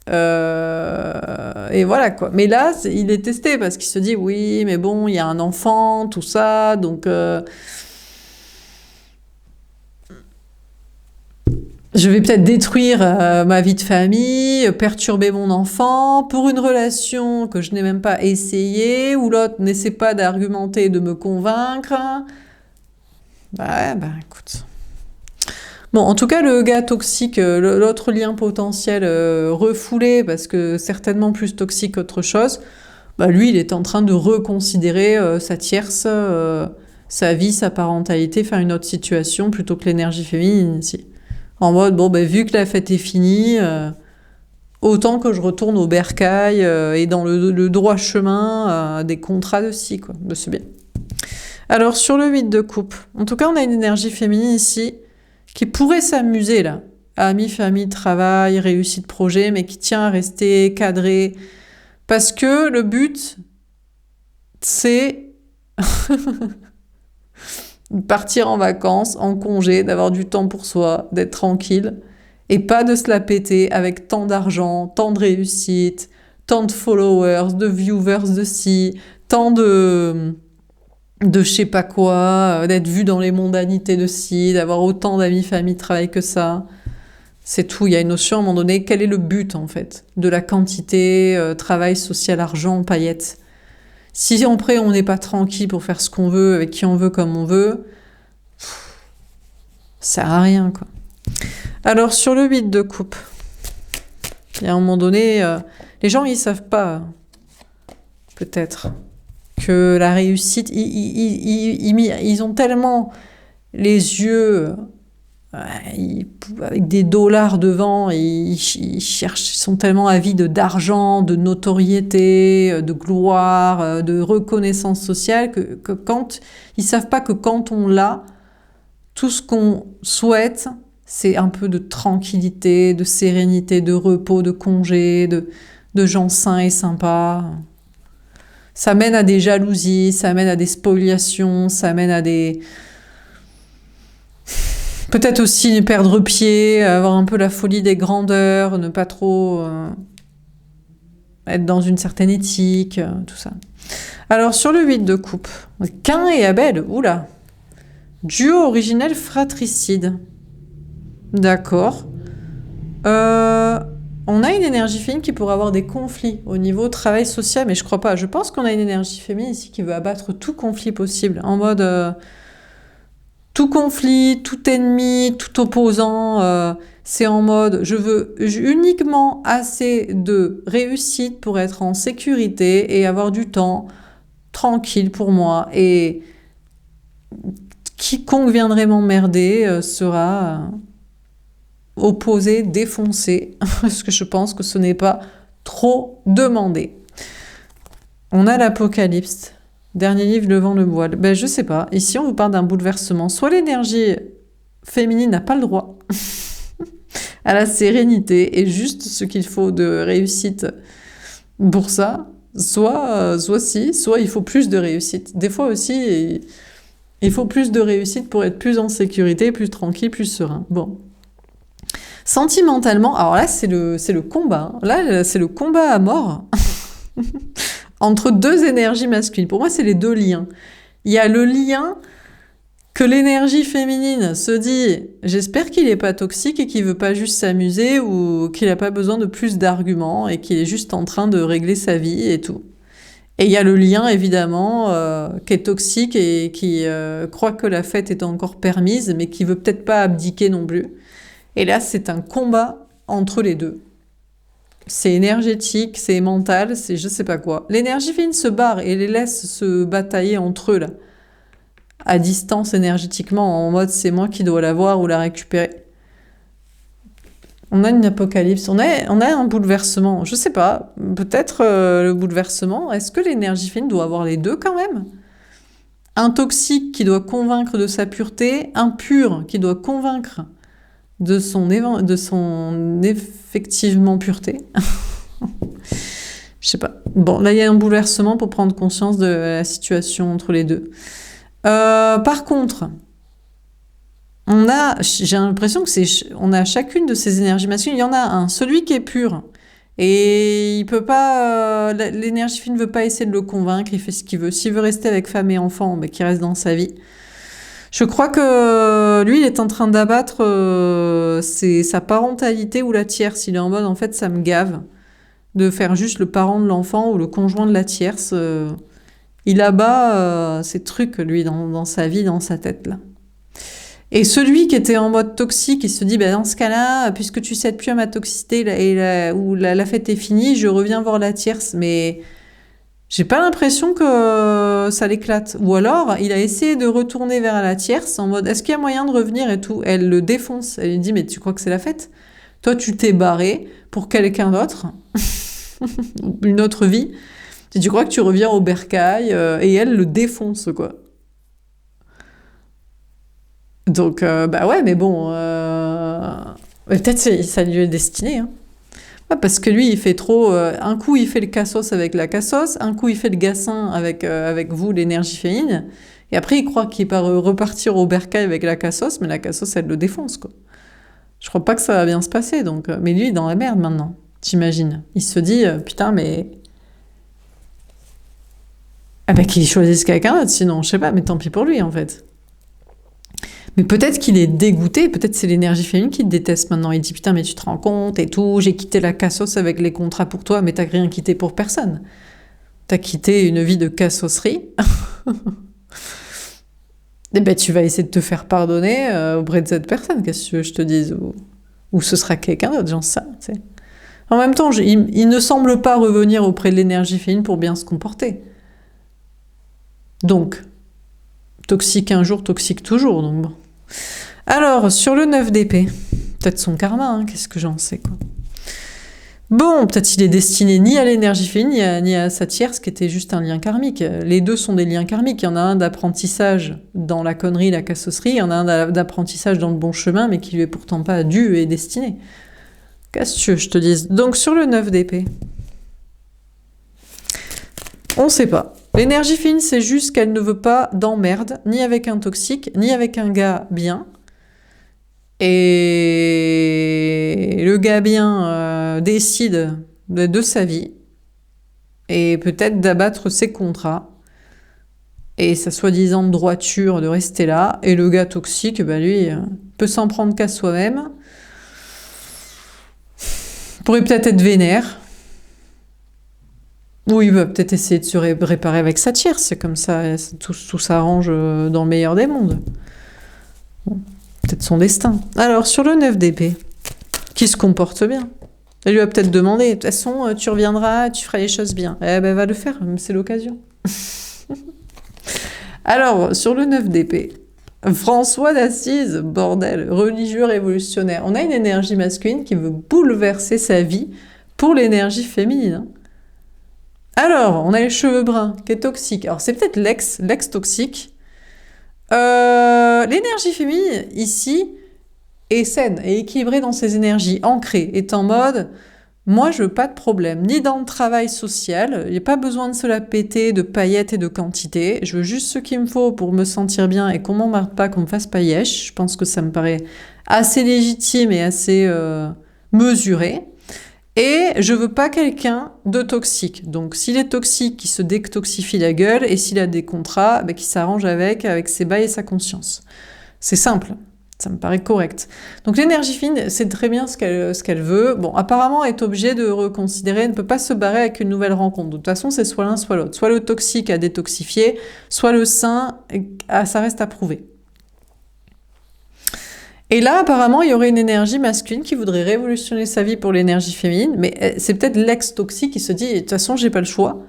Et voilà quoi. Mais là, il est testé parce qu'il se dit oui, mais bon, il y a un enfant, tout ça, donc je vais peut-être détruire ma vie de famille, perturber mon enfant pour une relation que je n'ai même pas essayée, où l'autre n'essaie pas d'argumenter et de me convaincre. Bah écoute. Bon, en tout cas, le gars toxique, l'autre lien potentiel refoulé, parce que certainement plus toxique qu'autre chose, bah lui, il est en train de reconsidérer sa tierce, sa vie, sa parentalité, faire une autre situation plutôt que l'énergie féminine ici. En mode, bon, bah, vu que la fête est finie, autant que je retourne au bercail et dans le droit chemin des contrats de scie, quoi. Bah, c'est bien. Alors, sur le 8 de coupe, en tout cas, on a une énergie féminine ici qui pourrait s'amuser, là. Amis, famille, travail, réussite projet, mais qui tient à rester cadré. Parce que le but, c'est partir en vacances, en congé, d'avoir du temps pour soi, d'être tranquille, et pas de se la péter avec tant d'argent, tant de réussite, tant de followers, de viewers de ci, tant de je sais pas quoi, d'être vu dans les mondanités de ci, d'avoir autant d'amis, famille, travail que ça. C'est tout. Il y a une notion à un moment donné, quel est le but en fait de la quantité, travail, social, argent, paillettes. Si après on n'est pas tranquille pour faire ce qu'on veut, avec qui on veut, comme on veut, ça sert à rien quoi. Alors sur le 8 de coupe, il y a un moment donné, les gens ils savent pas, peut-être, que la réussite, ils ont tellement les yeux avec des dollars devant, ils cherchent, ils sont tellement avides d'argent, de notoriété, de gloire, de reconnaissance sociale que quand ils savent pas que quand on l'a, tout ce qu'on souhaite, c'est un peu de tranquillité, de sérénité, de repos, de congé, de gens sains et sympas. Ça mène à des jalousies, ça mène à des spoliations, ça mène à des... Peut-être aussi perdre pied, avoir un peu la folie des grandeurs, ne pas trop être dans une certaine éthique, tout ça. Alors, sur le 8 de coupe, Caïn et Abel, oula, duo originel fratricide. D'accord. On a une énergie féminine qui pourrait avoir des conflits au niveau travail social, mais je crois pas. Je pense qu'on a une énergie féminine ici qui veut abattre tout conflit possible, en mode tout conflit, tout ennemi, tout opposant. C'est en mode je veux uniquement assez de réussite pour être en sécurité et avoir du temps tranquille pour moi. Et quiconque viendrait m'emmerder sera opposé, défoncé, parce que je pense que ce n'est pas trop demandé. On a l'Apocalypse, dernier livre, le vent, le voile. Ben, je sais pas, ici on vous parle d'un bouleversement. Soit l'énergie féminine n'a pas le droit à la sérénité et juste ce qu'il faut de réussite pour ça, soit il faut plus de réussite. Des fois aussi, il faut plus de réussite pour être plus en sécurité, plus tranquille, plus serein. Bon. Sentimentalement, alors là, c'est le combat. Là, c'est le combat à mort entre deux énergies masculines. Pour moi, c'est les deux liens. Il y a le lien que l'énergie féminine se dit « j'espère qu'il n'est pas toxique et qu'il veut pas juste s'amuser ou qu'il n'a pas besoin de plus d'arguments et qu'il est juste en train de régler sa vie et tout ». Et il y a le lien, évidemment, qui est toxique et qui croit que la fête est encore permise, mais qui veut peut-être pas abdiquer non plus. Et là, c'est un combat entre les deux. C'est énergétique, c'est mental, c'est je sais pas quoi. L'énergie féminine se barre et les laisse se batailler entre eux, là, à distance énergétiquement, en mode c'est moi qui dois la voir ou la récupérer. On a une apocalypse, on a un bouleversement, je sais pas, peut-être le bouleversement, est-ce que l'énergie féminine doit avoir les deux quand même? Un toxique qui doit convaincre de sa pureté, un pur qui doit convaincre de son effectivement pureté. Je sais pas. Bon, là, il y a un bouleversement pour prendre conscience de la situation entre les deux. Par contre, j'ai l'impression que on a chacune de ces énergies masculines. Il y en a un, celui qui est pur. Et il peut pas, l'énergie féminine ne veut pas essayer de le convaincre, il fait ce qu'il veut. S'il veut rester avec femme et enfant, mais qu'il reste dans sa vie. Je crois que lui, il est en train d'abattre sa parentalité ou la tierce. Il est en mode, en fait, ça me gave de faire juste le parent de l'enfant ou le conjoint de la tierce. Il abat ces trucs, lui, dans sa vie, dans sa tête, là. Et celui qui était en mode toxique, il se dit, dans ce cas-là, puisque tu cèdes plus à ma toxicité ou la fête est finie, je reviens voir la tierce. Mais j'ai pas l'impression que ça l'éclate. Ou alors, il a essayé de retourner vers la tierce en mode, est-ce qu'il y a moyen de revenir et tout? Elle le défonce. Elle lui dit, mais tu crois que c'est la fête? Toi, tu t'es barré pour quelqu'un d'autre, une autre vie. Et tu crois que tu reviens au bercail et elle le défonce, quoi. Donc, ouais, mais bon, peut-être ça lui est destiné, hein. Ouais, parce que lui, il fait trop. Un coup, il fait le cassos avec la cassos, un coup, il fait le gassin avec vous, l'énergie féminine, et après, il croit qu'il va repartir au bercail avec la cassos, mais la cassos, elle le défonce, quoi. Je crois pas que ça va bien se passer, donc. Mais lui, il est dans la merde maintenant, t'imagines. Il se dit, putain, mais. Ah bah qu'il choisisse quelqu'un d'autre, sinon, je sais pas, mais tant pis pour lui, en fait. Mais peut-être qu'il est dégoûté, peut-être c'est l'énergie féminine qui te déteste maintenant. Il dit putain, mais tu te rends compte et tout, j'ai quitté la cassos avec les contrats pour toi, mais t'as rien quitté pour personne. T'as quitté une vie de cassosserie. Et ben tu vas essayer de te faire pardonner auprès de cette personne, qu'est-ce que tu veux que je te dise, ou ce sera quelqu'un d'autre, j'en sais. Tu sais. En même temps, il ne semble pas revenir auprès de l'énergie féminine pour bien se comporter. Donc, toxique un jour, toxique toujours, donc bon. Alors, sur le 9 d'épée, peut-être son karma, hein, qu'est-ce que j'en sais, quoi. Bon, peut-être il est destiné ni à l'énergie féminine, ni à sa tierce, qui était juste un lien karmique. Les deux sont des liens karmiques. Il y en a un d'apprentissage dans la connerie, la cassosserie, il y en a un d'apprentissage dans le bon chemin, mais qui lui est pourtant pas dû et destiné. Qu'est-ce que je te dise? Donc, sur le 9 d'épée, on sait pas. L'énergie féminine, c'est juste qu'elle ne veut pas d'emmerde, ni avec un toxique, ni avec un gars bien. Et le gars bien décide de sa vie et peut-être d'abattre ses contrats et sa soi-disant droiture de rester là. Et le gars toxique, lui, peut s'en prendre qu'à soi-même. Pourrait peut-être être vénère. Ou il va peut-être essayer de se réparer avec sa tierce. C'est comme ça, tout s'arrange dans le meilleur des mondes. Bon, peut-être son destin. Alors, sur le 9 d'épée, qui se comporte bien. Elle lui a peut-être demandé, de toute façon, tu reviendras, tu feras les choses bien. Eh ben, va le faire, c'est l'occasion. Alors, sur le 9 d'épée, François d'Assise, bordel, religieux révolutionnaire. On a une énergie masculine qui veut bouleverser sa vie pour l'énergie féminine. Hein. Alors, on a les cheveux bruns, qui est toxique. Alors, c'est peut-être l'ex toxique. L'énergie féminine, ici, est saine et équilibrée dans ses énergies, ancrée, est en mode, moi, je veux pas de problème, ni dans le travail social, il n'y a pas besoin de se la péter de paillettes et de quantité, je veux juste ce qu'il me faut pour me sentir bien et qu'on m'emmerde pas, qu'on me fasse paillèche. Je pense que ça me paraît assez légitime et assez mesuré. Et je veux pas quelqu'un de toxique. Donc, s'il est toxique, qui se détoxifie la gueule, et s'il a des contrats, qui s'arrange avec ses bails et sa conscience. C'est simple. Ça me paraît correct. Donc, l'énergie fine, c'est très bien ce qu'elle veut. Bon, apparemment, elle est obligée de reconsidérer, elle ne peut pas se barrer avec une nouvelle rencontre. De toute façon, c'est soit l'un, soit l'autre. Soit le toxique à détoxifier, soit le sain, ça reste à prouver. Et là, apparemment, il y aurait une énergie masculine qui voudrait révolutionner sa vie pour l'énergie féminine, mais c'est peut-être l'ex toxique qui se dit, de toute façon, j'ai pas le choix.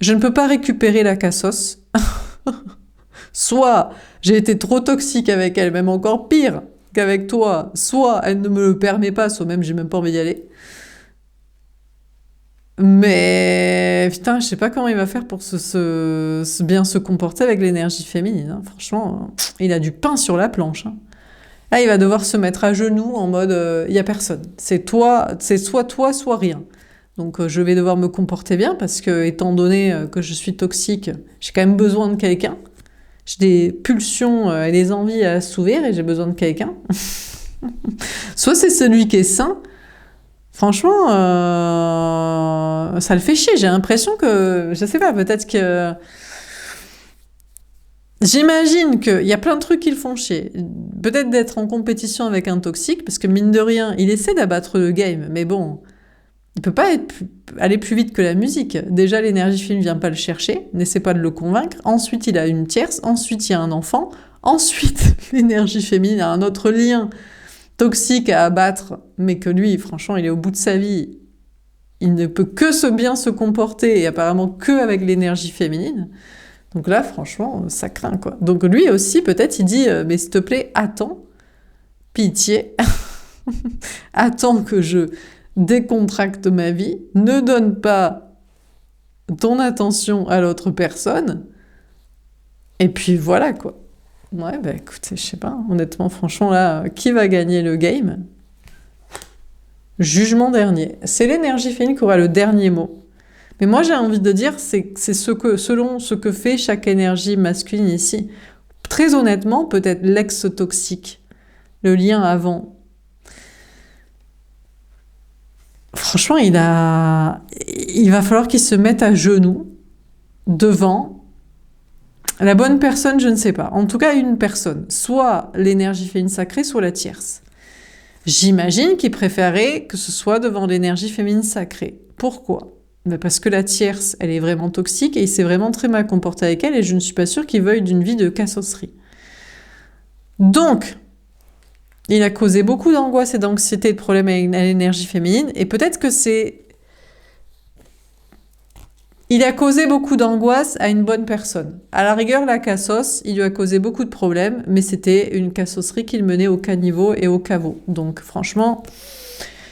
Je ne peux pas récupérer la cassos. Soit j'ai été trop toxique avec elle, même encore pire qu'avec toi, soit elle ne me le permet pas, soit même j'ai même pas envie d'y aller. Mais putain, je sais pas comment il va faire pour bien se comporter avec l'énergie féminine, hein. Franchement, il a du pain sur la planche, hein. Là, il va devoir se mettre à genoux en mode il y a personne. C'est toi, c'est soit toi, soit rien. Donc je vais devoir me comporter bien parce que, étant donné que je suis toxique, j'ai quand même besoin de quelqu'un. J'ai des pulsions et des envies à assouvir et j'ai besoin de quelqu'un. Soit c'est celui qui est sain. Franchement, ça le fait chier. J'ai l'impression que, je sais pas, peut-être que... J'imagine qu'il y a plein de trucs qui le font chier. Peut-être d'être en compétition avec un toxique, parce que mine de rien, il essaie d'abattre le game, mais bon, il peut pas aller plus vite que la musique. Déjà, l'énergie féminine vient pas le chercher, n'essaie pas de le convaincre. Ensuite, il a une tierce. Ensuite, il y a un enfant. Ensuite, l'énergie féminine a un autre lien toxique à abattre, mais que lui, franchement, il est au bout de sa vie. Il ne peut que bien se comporter, et apparemment que avec l'énergie féminine. Donc là, franchement, ça craint, quoi. Donc lui aussi, peut-être, il dit mais s'il te plaît, attends, pitié, attends que je décontracte ma vie, ne donne pas ton attention à l'autre personne, et puis voilà, quoi. Ouais, bah écoutez, je sais pas, honnêtement, franchement, là, qui va gagner le game? Jugement dernier. C'est l'énergie féminine qui aura le dernier mot. Mais moi, j'ai envie de dire, c'est selon ce que fait chaque énergie masculine ici. Très honnêtement, peut-être l'ex-toxique, le lien avant. Franchement, il va falloir qu'il se mette à genoux devant la bonne personne, je ne sais pas. En tout cas, une personne. Soit l'énergie féminine sacrée, soit la tierce. J'imagine qu'il préférait que ce soit devant l'énergie féminine sacrée. Pourquoi ? Parce que la tierce, elle est vraiment toxique et il s'est vraiment très mal comporté avec elle et je ne suis pas sûre qu'il veuille d'une vie de cassosserie. Donc, il a causé beaucoup d'angoisse et d'anxiété et de problèmes avec l'énergie féminine et peut-être que c'est... Il a causé beaucoup d'angoisse à une bonne personne. À la rigueur, la cassos, il lui a causé beaucoup de problèmes, mais c'était une cassosserie qu'il menait au caniveau et au caveau. Donc franchement...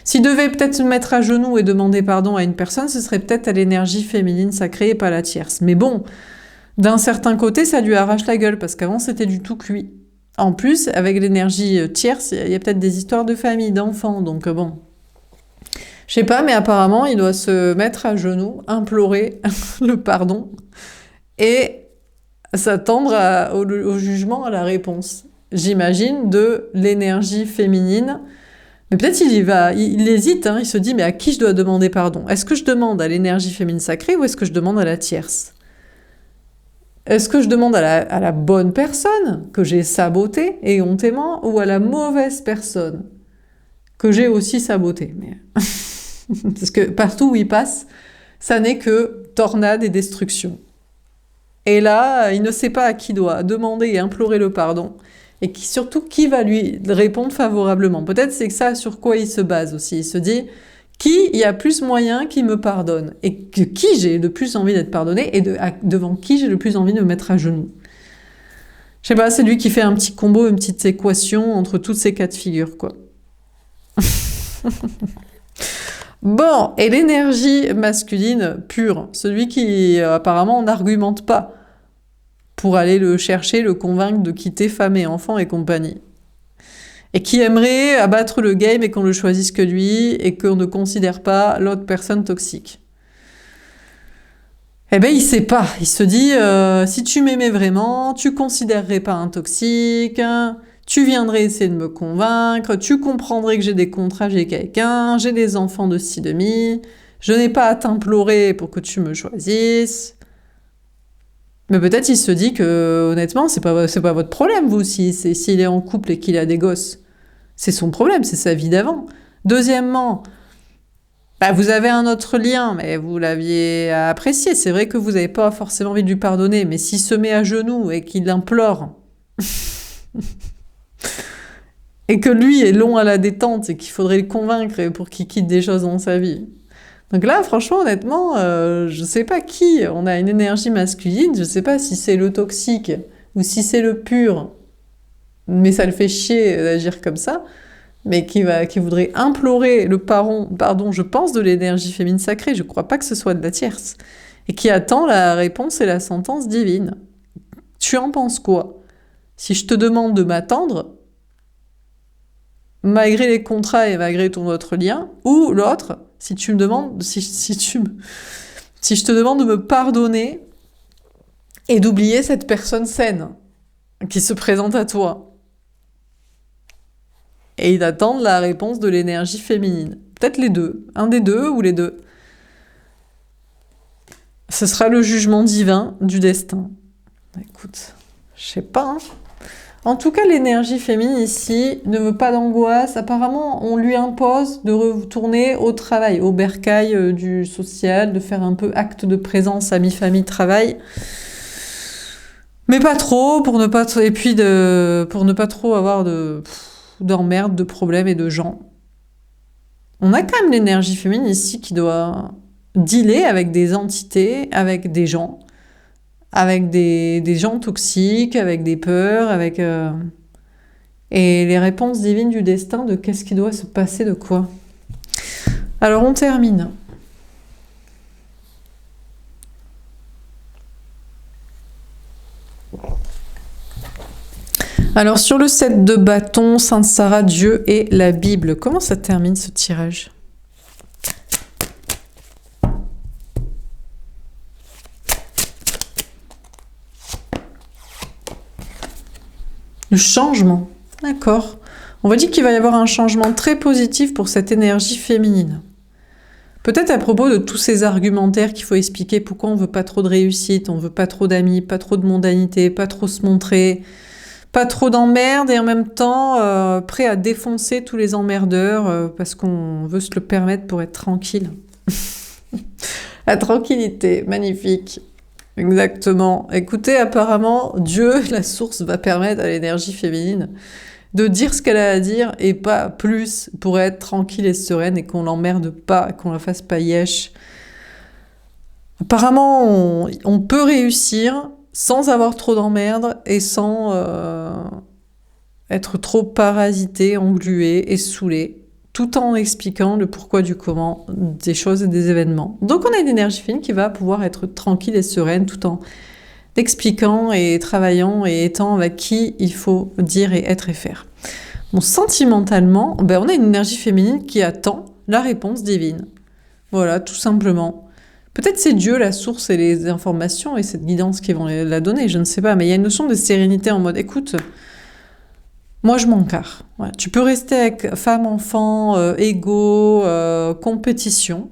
S'il devait peut-être se mettre à genoux et demander pardon à une personne, ce serait peut-être à l'énergie féminine sacrée et pas la tierce. Mais bon, d'un certain côté, ça lui arrache la gueule, parce qu'avant, c'était du tout cuit. En plus, avec l'énergie tierce, il y a peut-être des histoires de famille, d'enfants, donc bon. Je sais pas, mais apparemment, il doit se mettre à genoux, implorer le pardon, et s'attendre au jugement, à la réponse. J'imagine, de l'énergie féminine. Mais peut-être il hésite, hein, il se dit, mais à qui je dois demander pardon? Est-ce que je demande à l'énergie féminine sacrée ou est-ce que je demande à la tierce? Est-ce que je demande à la bonne personne que j'ai sabotée et hontément ou à la mauvaise personne que j'ai aussi sabotée? Mais... Parce que partout où il passe, ça n'est que tornade et destruction. Et là, il ne sait pas à qui doit demander et implorer le pardon. Et surtout, qui va lui répondre favorablement. Peut-être c'est ça sur quoi il se base aussi. Il se dit, qui y a plus moyen qui me pardonne? Et qui j'ai le plus envie d'être pardonné? Et devant qui j'ai le plus envie de me mettre à genoux? Je sais pas, c'est lui qui fait un petit combo, une petite équation entre toutes ces cas de figure, quoi. Bon, et l'énergie masculine pure, celui qui apparemment n'argumente pas pour aller le chercher, le convaincre de quitter femme et enfants et compagnie. Et qui aimerait abattre le game et qu'on ne choisisse que lui et qu'on ne considère pas l'autre personne toxique. Eh ben, il sait pas. Il se dit, si tu m'aimais vraiment, tu considérerais pas un toxique, tu viendrais essayer de me convaincre, tu comprendrais que j'ai des contrats, j'ai quelqu'un, j'ai des enfants de 6,5, je n'ai pas à t'implorer pour que tu me choisisses. Mais peut-être il se dit que, honnêtement, c'est pas votre problème, vous, s'il est en couple et qu'il a des gosses. C'est son problème, c'est sa vie d'avant. Deuxièmement, bah, vous avez un autre lien, mais vous l'aviez apprécié. C'est vrai que vous n'avez pas forcément envie de lui pardonner, mais s'il se met à genoux et qu'il implore, et que lui est long à la détente et qu'il faudrait le convaincre pour qu'il quitte des choses dans sa vie. Donc là, franchement, honnêtement, je sais pas qui. On a une énergie masculine, je sais pas si c'est le toxique ou si c'est le pur, mais ça le fait chier d'agir comme ça, mais qui voudrait implorer le pardon, je pense, de l'énergie féminine sacrée, je crois pas que ce soit de la tierce, et qui attend la réponse et la sentence divine. Tu en penses quoi? Si je te demande de m'attendre, malgré les contrats et malgré ton autre lien, ou l'autre, si tu me demandes, si je te demande de me pardonner et d'oublier cette personne saine qui se présente à toi. Et ils attendent la réponse de l'énergie féminine. Peut-être les deux, un des deux ou les deux. Ce sera le jugement divin du destin. Écoute, je sais pas, hein. En tout cas, l'énergie féminine ici ne veut pas d'angoisse. Apparemment, on lui impose de retourner au travail, au bercail du social, de faire un peu acte de présence, amis, famille, travail. Mais pas trop, pour ne pas trop avoir d'emmerdes, de problèmes et de gens. On a quand même l'énergie féminine ici qui doit dealer avec des entités, avec des gens. Avec des gens toxiques, avec des peurs, et les réponses divines du destin de qu'est-ce qui doit se passer, de quoi. Alors on termine. Alors sur le 7 de bâton, Sainte Sarah, Dieu et la Bible. Comment ça termine ce tirage ? Le changement, d'accord. On va dire qu'il va y avoir un changement très positif pour cette énergie féminine. Peut-être à propos de tous ces argumentaires qu'il faut expliquer pourquoi on veut pas trop de réussite, on veut pas trop d'amis, pas trop de mondanité, pas trop se montrer, pas trop d'emmerdes et en même temps prêt à défoncer tous les emmerdeurs parce qu'on veut se le permettre pour être tranquille. La tranquillité, magnifique. Exactement. Écoutez, apparemment, Dieu, la source, va permettre à l'énergie féminine de dire ce qu'elle a à dire et pas plus pour être tranquille et sereine et qu'on l'emmerde pas, qu'on la fasse pas yesh. Apparemment, on peut réussir sans avoir trop d'emmerdes et sans être trop parasité, englué et saoulé, tout en expliquant le pourquoi du comment des choses et des événements. Donc on a une énergie féminine qui va pouvoir être tranquille et sereine tout en expliquant et travaillant et étant avec qui il faut dire et être et faire. Bon, sentimentalement, on a une énergie féminine qui attend la réponse divine. Voilà, tout simplement. Peut-être c'est Dieu, la source et les informations et cette guidance qui vont la donner, je ne sais pas, mais il y a une notion de sérénité en mode, écoute, moi, je m'en carre. Voilà. Tu peux rester avec femme, enfant, ego, compétition.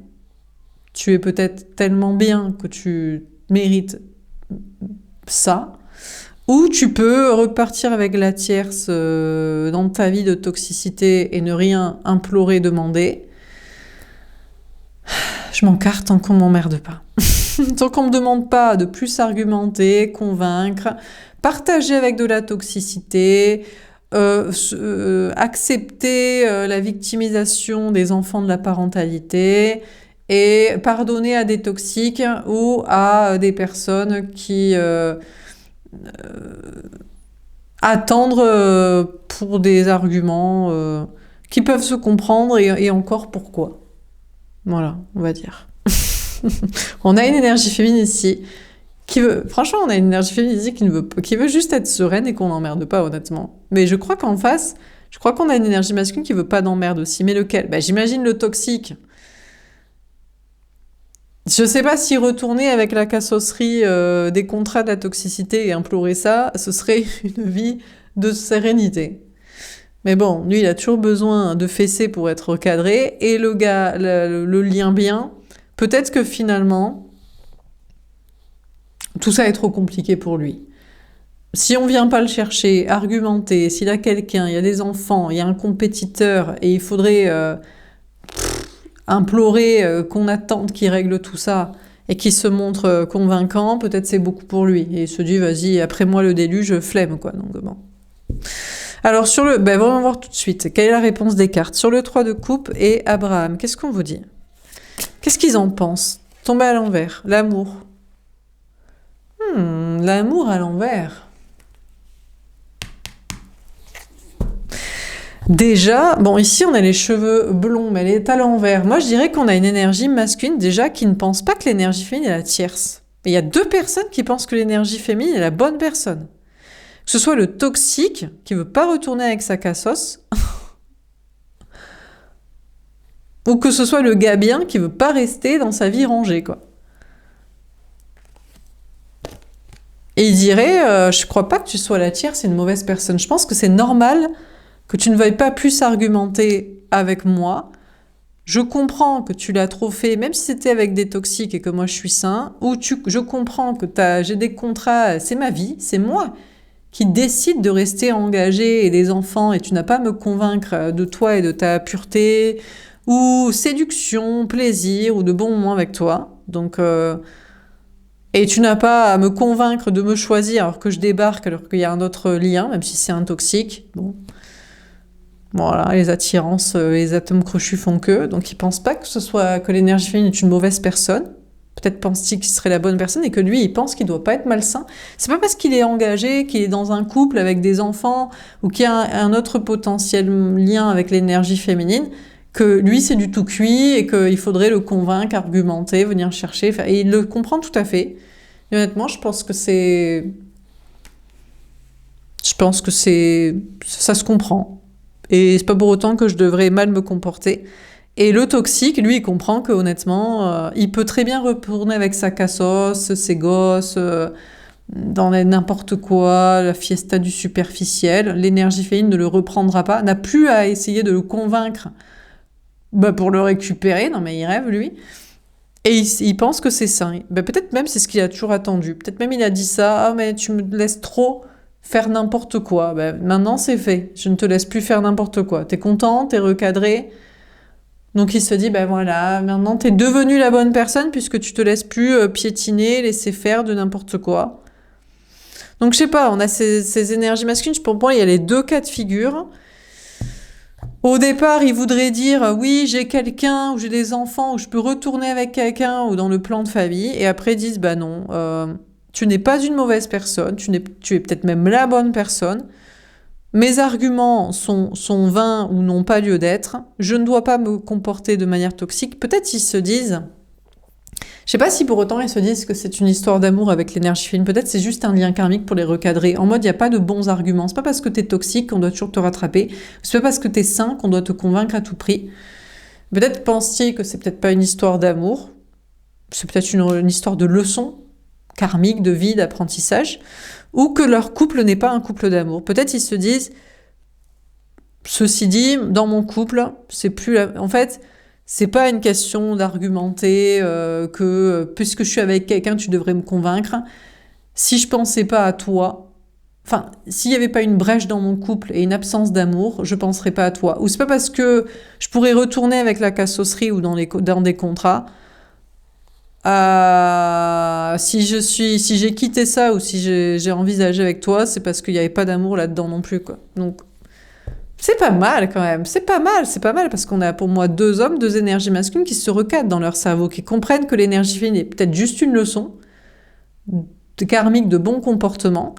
Tu es peut-être tellement bien que tu mérites ça. Ou tu peux repartir avec la tierce dans ta vie de toxicité et ne rien implorer, demander. Je m'en carre tant qu'on m'emmerde pas. Tant qu'on me demande pas de plus argumenter, convaincre, partager avec de la toxicité, accepter la victimisation des enfants de la parentalité et pardonner à des toxiques ou à des personnes qui attendent pour des arguments qui peuvent se comprendre et encore pourquoi. Voilà, on va dire. On a une énergie féminine ici franchement, on a une énergie féminine ici qui veut juste être sereine et qu'on n'emmerde pas, honnêtement. Mais je crois qu'en face, qu'on a une énergie masculine qui veut pas d'emmerde aussi. Mais lequel ? J'imagine le toxique. Je sais pas si retourner avec la cassosserie des contrats de la toxicité et implorer ça, ce serait une vie de sérénité. Mais bon, lui, il a toujours besoin de fessées pour être recadré. Et le gars, le lien bien, peut-être que finalement, tout ça est trop compliqué pour lui. Si on vient pas le chercher, argumenter, s'il a quelqu'un, il y a des enfants, il y a un compétiteur, et il faudrait implorer qu'on attende qu'il règle tout ça, et qu'il se montre convaincant, peut-être c'est beaucoup pour lui. Et il se dit, vas-y, après moi le déluge, flemme, quoi. Donc bon. Alors sur le... Ben, on va voir tout de suite. Quelle est la réponse des cartes? Sur le 3 de coupe et Abraham, qu'est-ce qu'on vous dit? Qu'est-ce qu'ils en pensent? Tomber à l'envers. L'amour. L'amour à l'envers. Déjà, bon, ici on a les cheveux blonds, mais elle est à l'envers. Moi je dirais qu'on a une énergie masculine déjà qui ne pense pas que l'énergie féminine est la tierce. Et il y a deux personnes qui pensent que l'énergie féminine est la bonne personne. Que ce soit le toxique qui veut pas retourner avec sa cassos, ou que ce soit le gars bien qui veut pas rester dans sa vie rangée, quoi. Et il dirait, je crois pas que tu sois la tierce, c'est une mauvaise personne. Je pense que c'est normal que tu ne veuilles pas plus argumenter avec moi. Je comprends que tu l'as trop fait, même si c'était avec des toxiques et que moi je suis sain, ou je comprends que j'ai des contrats, c'est ma vie, c'est moi qui décide de rester engagé et des enfants, et tu n'as pas à me convaincre de toi et de ta pureté, ou séduction, plaisir, ou de bons moments avec toi. Donc, et tu n'as pas à me convaincre de me choisir alors que je débarque, alors qu'il y a un autre lien, même si c'est un toxique. Bon. Voilà, les attirances, les atomes crochus font que, donc ils pensent pas que l'énergie féminine est une mauvaise personne. Peut-être pense-t-il qu'il serait la bonne personne et que lui, il pense qu'il doit pas être malsain. C'est pas parce qu'il est engagé, qu'il est dans un couple avec des enfants ou qu'il y a un autre potentiel lien avec l'énergie féminine que lui, c'est du tout cuit et qu'il faudrait le convaincre, argumenter, venir chercher. Et il le comprend tout à fait. Et honnêtement, je pense que ça se comprend. Et c'est pas pour autant que je devrais mal me comporter. Et le toxique, lui, il comprend que honnêtement, il peut très bien retourner avec sa cassos, ses gosses, dans n'importe quoi, la fiesta du superficiel. L'énergie féminine ne le reprendra pas, n'a plus à essayer de le convaincre pour le récupérer. Non mais il rêve, lui. Et il pense que c'est sain. Peut-être même c'est ce qu'il a toujours attendu. Peut-être même il a dit ça, ah mais tu me laisses trop faire n'importe quoi. Maintenant c'est fait, je ne te laisse plus faire n'importe quoi. T'es content, t'es recadré. Donc il se dit, voilà, maintenant t'es devenue la bonne personne puisque tu te laisses plus piétiner, laisser faire de n'importe quoi. Donc je sais pas, on a ces énergies masculines. Pour moi, il y a les deux cas de figure. Au départ, il voudrait dire, oui, j'ai quelqu'un, ou j'ai des enfants, ou je peux retourner avec quelqu'un, ou dans le plan de famille. Et après, ils disent, non, tu n'es pas une mauvaise personne, tu es peut-être même la bonne personne. Mes arguments sont vains ou n'ont pas lieu d'être. Je ne dois pas me comporter de manière toxique. Peut-être ils se disent... Je sais pas si pour autant ils se disent que c'est une histoire d'amour avec l'énergie féminine. Peut-être c'est juste un lien karmique pour les recadrer. En mode, il n'y a pas de bons arguments. C'est pas parce que t'es toxique qu'on doit toujours te rattraper. C'est pas parce que t'es sain qu'on doit te convaincre à tout prix. Peut-être pense-t-il que c'est peut-être pas une histoire d'amour. C'est peut-être une histoire de leçon karmique, de vie, d'apprentissage. Ou que leur couple n'est pas un couple d'amour. Peut-être ils se disent, ceci dit, dans mon couple, c'est plus... En fait, c'est pas une question d'argumenter que puisque je suis avec quelqu'un, tu devrais me convaincre. Si je pensais pas à toi, enfin, s'il y avait pas une brèche dans mon couple et une absence d'amour, je penserais pas à toi. Ou c'est pas parce que je pourrais retourner avec la cassosserie ou dans des contrats. Si j'ai quitté ça ou si j'ai envisagé avec toi, c'est parce qu'il n'y avait pas d'amour là-dedans non plus, quoi. Donc, c'est pas mal quand même. C'est pas mal parce qu'on a pour moi deux hommes, deux énergies masculines qui se recadrent dans leur cerveau, qui comprennent que l'énergie féminine est peut-être juste une leçon karmique de bon comportement.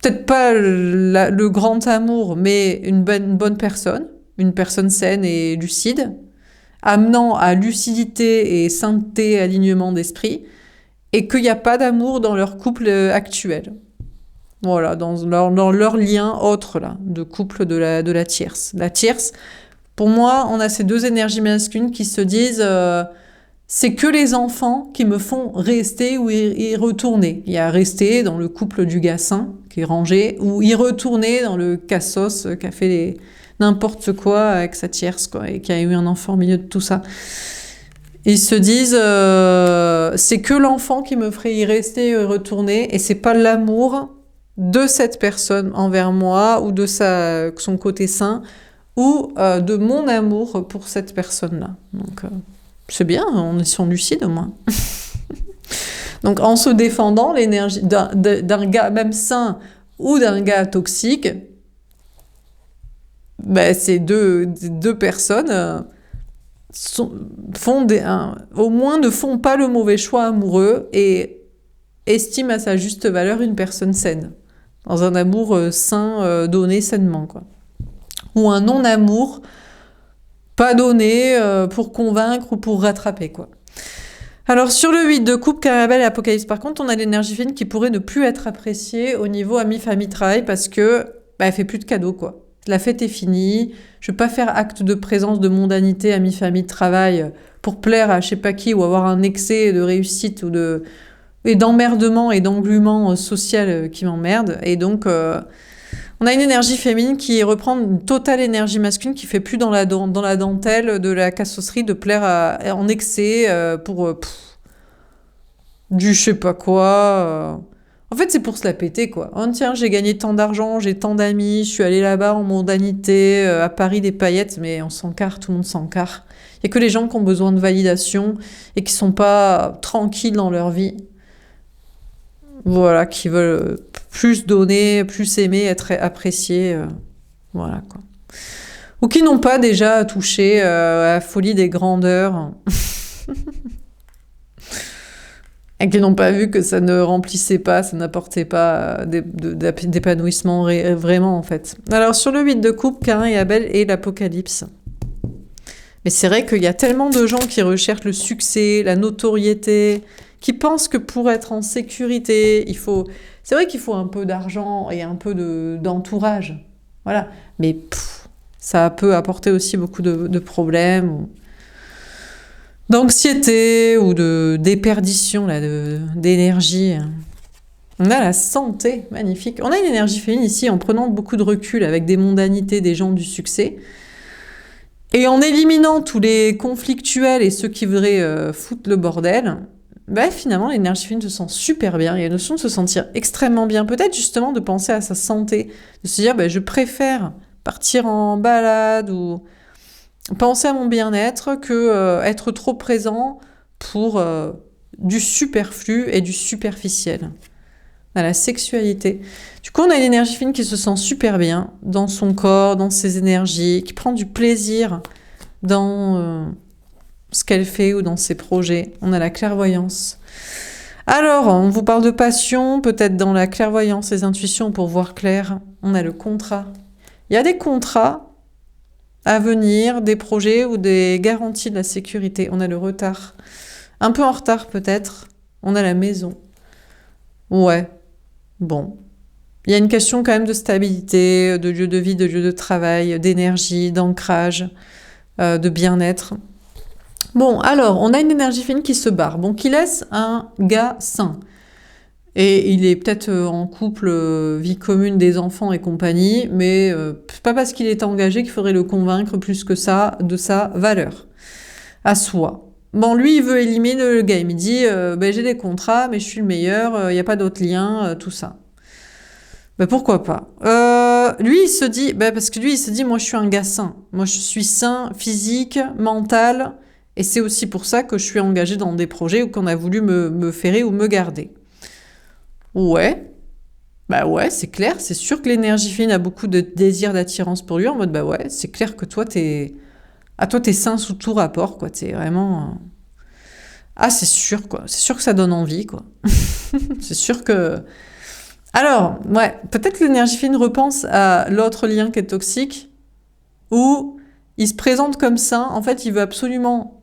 Peut-être pas le grand amour, mais une bonne personne, une personne saine et lucide, amenant à lucidité et sainteté, alignement d'esprit, et qu'il n'y a pas d'amour dans leur couple actuel. Voilà, dans leur lien autre, là, de couple de la tierce. La tierce, pour moi, on a ces deux énergies masculines qui se disent c'est que les enfants qui me font rester ou y retourner. Il y a rester dans le couple du gars sain, qui est rangé, ou y retourner dans le cassos qui a fait n'importe quoi avec sa tierce, quoi, et qui a eu un enfant au milieu de tout ça. Ils se disent c'est que l'enfant qui me ferait y rester et y retourner, et c'est pas l'amour de cette personne envers moi, ou de son côté sain, ou de mon amour pour cette personne-là. Donc, c'est bien, ils sont lucides au moins. Donc, en se défendant, l'énergie d'un gars même sain ou d'un gars toxique, ces deux personnes au moins ne font pas le mauvais choix amoureux et estiment à sa juste valeur une personne saine, dans un amour sain, donné sainement, quoi. Ou un non-amour pas donné pour convaincre ou pour rattraper, quoi. Alors sur le 8 de coupe, Carabelle et Apocalypse, par contre, on a l'énergie féminine qui pourrait ne plus être appréciée au niveau ami, famille, travail, parce que elle fait plus de cadeaux, quoi. La fête est finie, je vais pas faire acte de présence, de mondanité, ami, famille, travail, pour plaire à je sais pas qui, ou avoir un excès de réussite et d'emmerdement et d'englument social qui m'emmerde. Et donc, on a une énergie féminine qui reprend une totale énergie masculine qui fait plus dans la dentelle de la cassosserie de plaire en excès pour du je sais pas quoi. En fait, c'est pour se la péter, quoi. Oh, tiens, j'ai gagné tant d'argent, j'ai tant d'amis, je suis allée là-bas en mondanité, à Paris des paillettes, mais on s'encarre, tout le monde s'encarre. Il y a que les gens qui ont besoin de validation et qui sont pas tranquilles dans leur vie. Voilà, qui veulent plus donner, plus aimer, être appréciés. Voilà, quoi. Ou qui n'ont pas déjà touché à la folie des grandeurs. Et qui n'ont pas vu que ça ne remplissait pas, ça n'apportait pas d'épanouissement vraiment, en fait. Alors, sur le 8 de coupe, Caïn et Abel et l'Apocalypse. Mais c'est vrai qu'il y a tellement de gens qui recherchent le succès, la notoriété, qui pensent que pour être en sécurité, c'est vrai qu'il faut un peu d'argent et un peu d'entourage. Voilà. Mais ça peut apporter aussi beaucoup de problèmes, d'anxiété ou de déperdition, là, d'énergie. On a la santé, magnifique. On a une énergie féminine ici en prenant beaucoup de recul avec des mondanités, des gens du succès. Et en éliminant tous les conflictuels et ceux qui voudraient foutre le bordel, finalement, l'énergie féminine se sent super bien. Il y a une notion de se sentir extrêmement bien. Peut-être justement de penser à sa santé, de se dire je préfère partir en balade ou penser à mon bien-être que être trop présent pour du superflu et du superficiel. À la sexualité. Du coup, on a une énergie féminine qui se sent super bien dans son corps, dans ses énergies, qui prend du plaisir dans ce qu'elle fait ou dans ses projets. On a la clairvoyance. Alors, on vous parle de passion, peut-être dans la clairvoyance, les intuitions pour voir clair. On a le contrat. Il y a des contrats à venir, des projets ou des garanties de la sécurité. On a le retard. Un peu en retard peut-être. On a la maison. Ouais. Bon. Il y a une question quand même de stabilité, de lieu de vie, de lieu de travail, d'énergie, d'ancrage, de bien-être. Bon, alors, on a une énergie féminine qui se barre, qui laisse un gars sain. Et il est peut-être en couple, vie commune, des enfants et compagnie, mais c'est pas parce qu'il est engagé qu'il faudrait le convaincre plus que ça de sa valeur à soi. Bon, lui, il veut éliminer le game. Il dit j'ai des contrats, mais je suis le meilleur, il n'y a pas d'autres liens, tout ça. Pourquoi pas. Lui, il se dit, parce que lui, il se dit, moi, je suis un gars sain. Moi, je suis sain, physique, mental, et c'est aussi pour ça que je suis engagée dans des projets où qu'on a voulu me ferrer ou me garder. Ouais. Ouais, c'est clair. C'est sûr que l'énergie féminine a beaucoup de désir, d'attirance pour lui, en mode, ouais, c'est clair que toi, t'es sain sous tout rapport, quoi. T'es vraiment... Ah, c'est sûr, quoi. C'est sûr que ça donne envie, quoi. C'est sûr que... Alors, ouais, peut-être que l'énergie féminine repense à l'autre lien qui est toxique, où il se présente comme ça, en fait, il veut absolument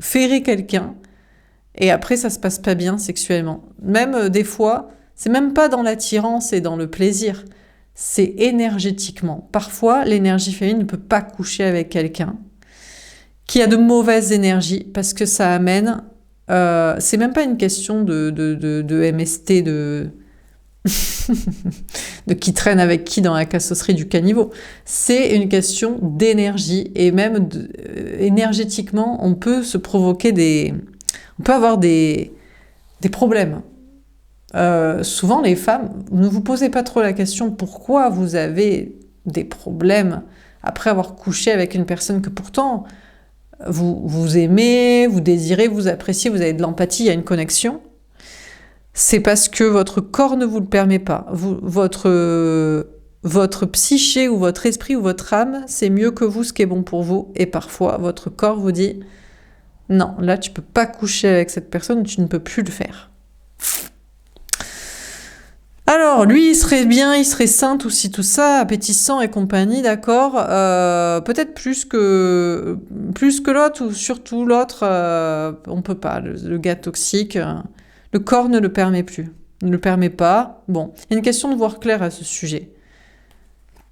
ferrer quelqu'un, et après, ça se passe pas bien sexuellement. Même des fois, c'est même pas dans l'attirance et dans le plaisir, c'est énergétiquement. Parfois, l'énergie féminine ne peut pas coucher avec quelqu'un qui a de mauvaises énergies, parce que ça amène... c'est même pas une question de MST, de qui traîne avec qui dans la cassosserie du caniveau. C'est une question d'énergie, et même énergétiquement, on peut se provoquer on peut avoir des problèmes. Souvent, les femmes, ne vous posez pas trop la question pourquoi vous avez des problèmes après avoir couché avec une personne que pourtant vous aimez, vous désirez, vous appréciez, vous avez de l'empathie, il y a une connexion. C'est parce que votre corps ne vous le permet pas. Votre votre psyché ou votre esprit ou votre âme sait mieux que vous ce qui est bon pour vous. Et parfois, votre corps vous dit « Non, là, tu peux pas coucher avec cette personne, tu ne peux plus le faire. » Alors, lui, il serait bien, il serait sain, tout ci, tout ça, appétissant et compagnie, d'accord. Peut-être plus que l'autre, ou surtout l'autre, on peut pas. Le gars toxique, le corps ne le permet plus, ne le permet pas. Bon, il y a une question de voir clair à ce sujet.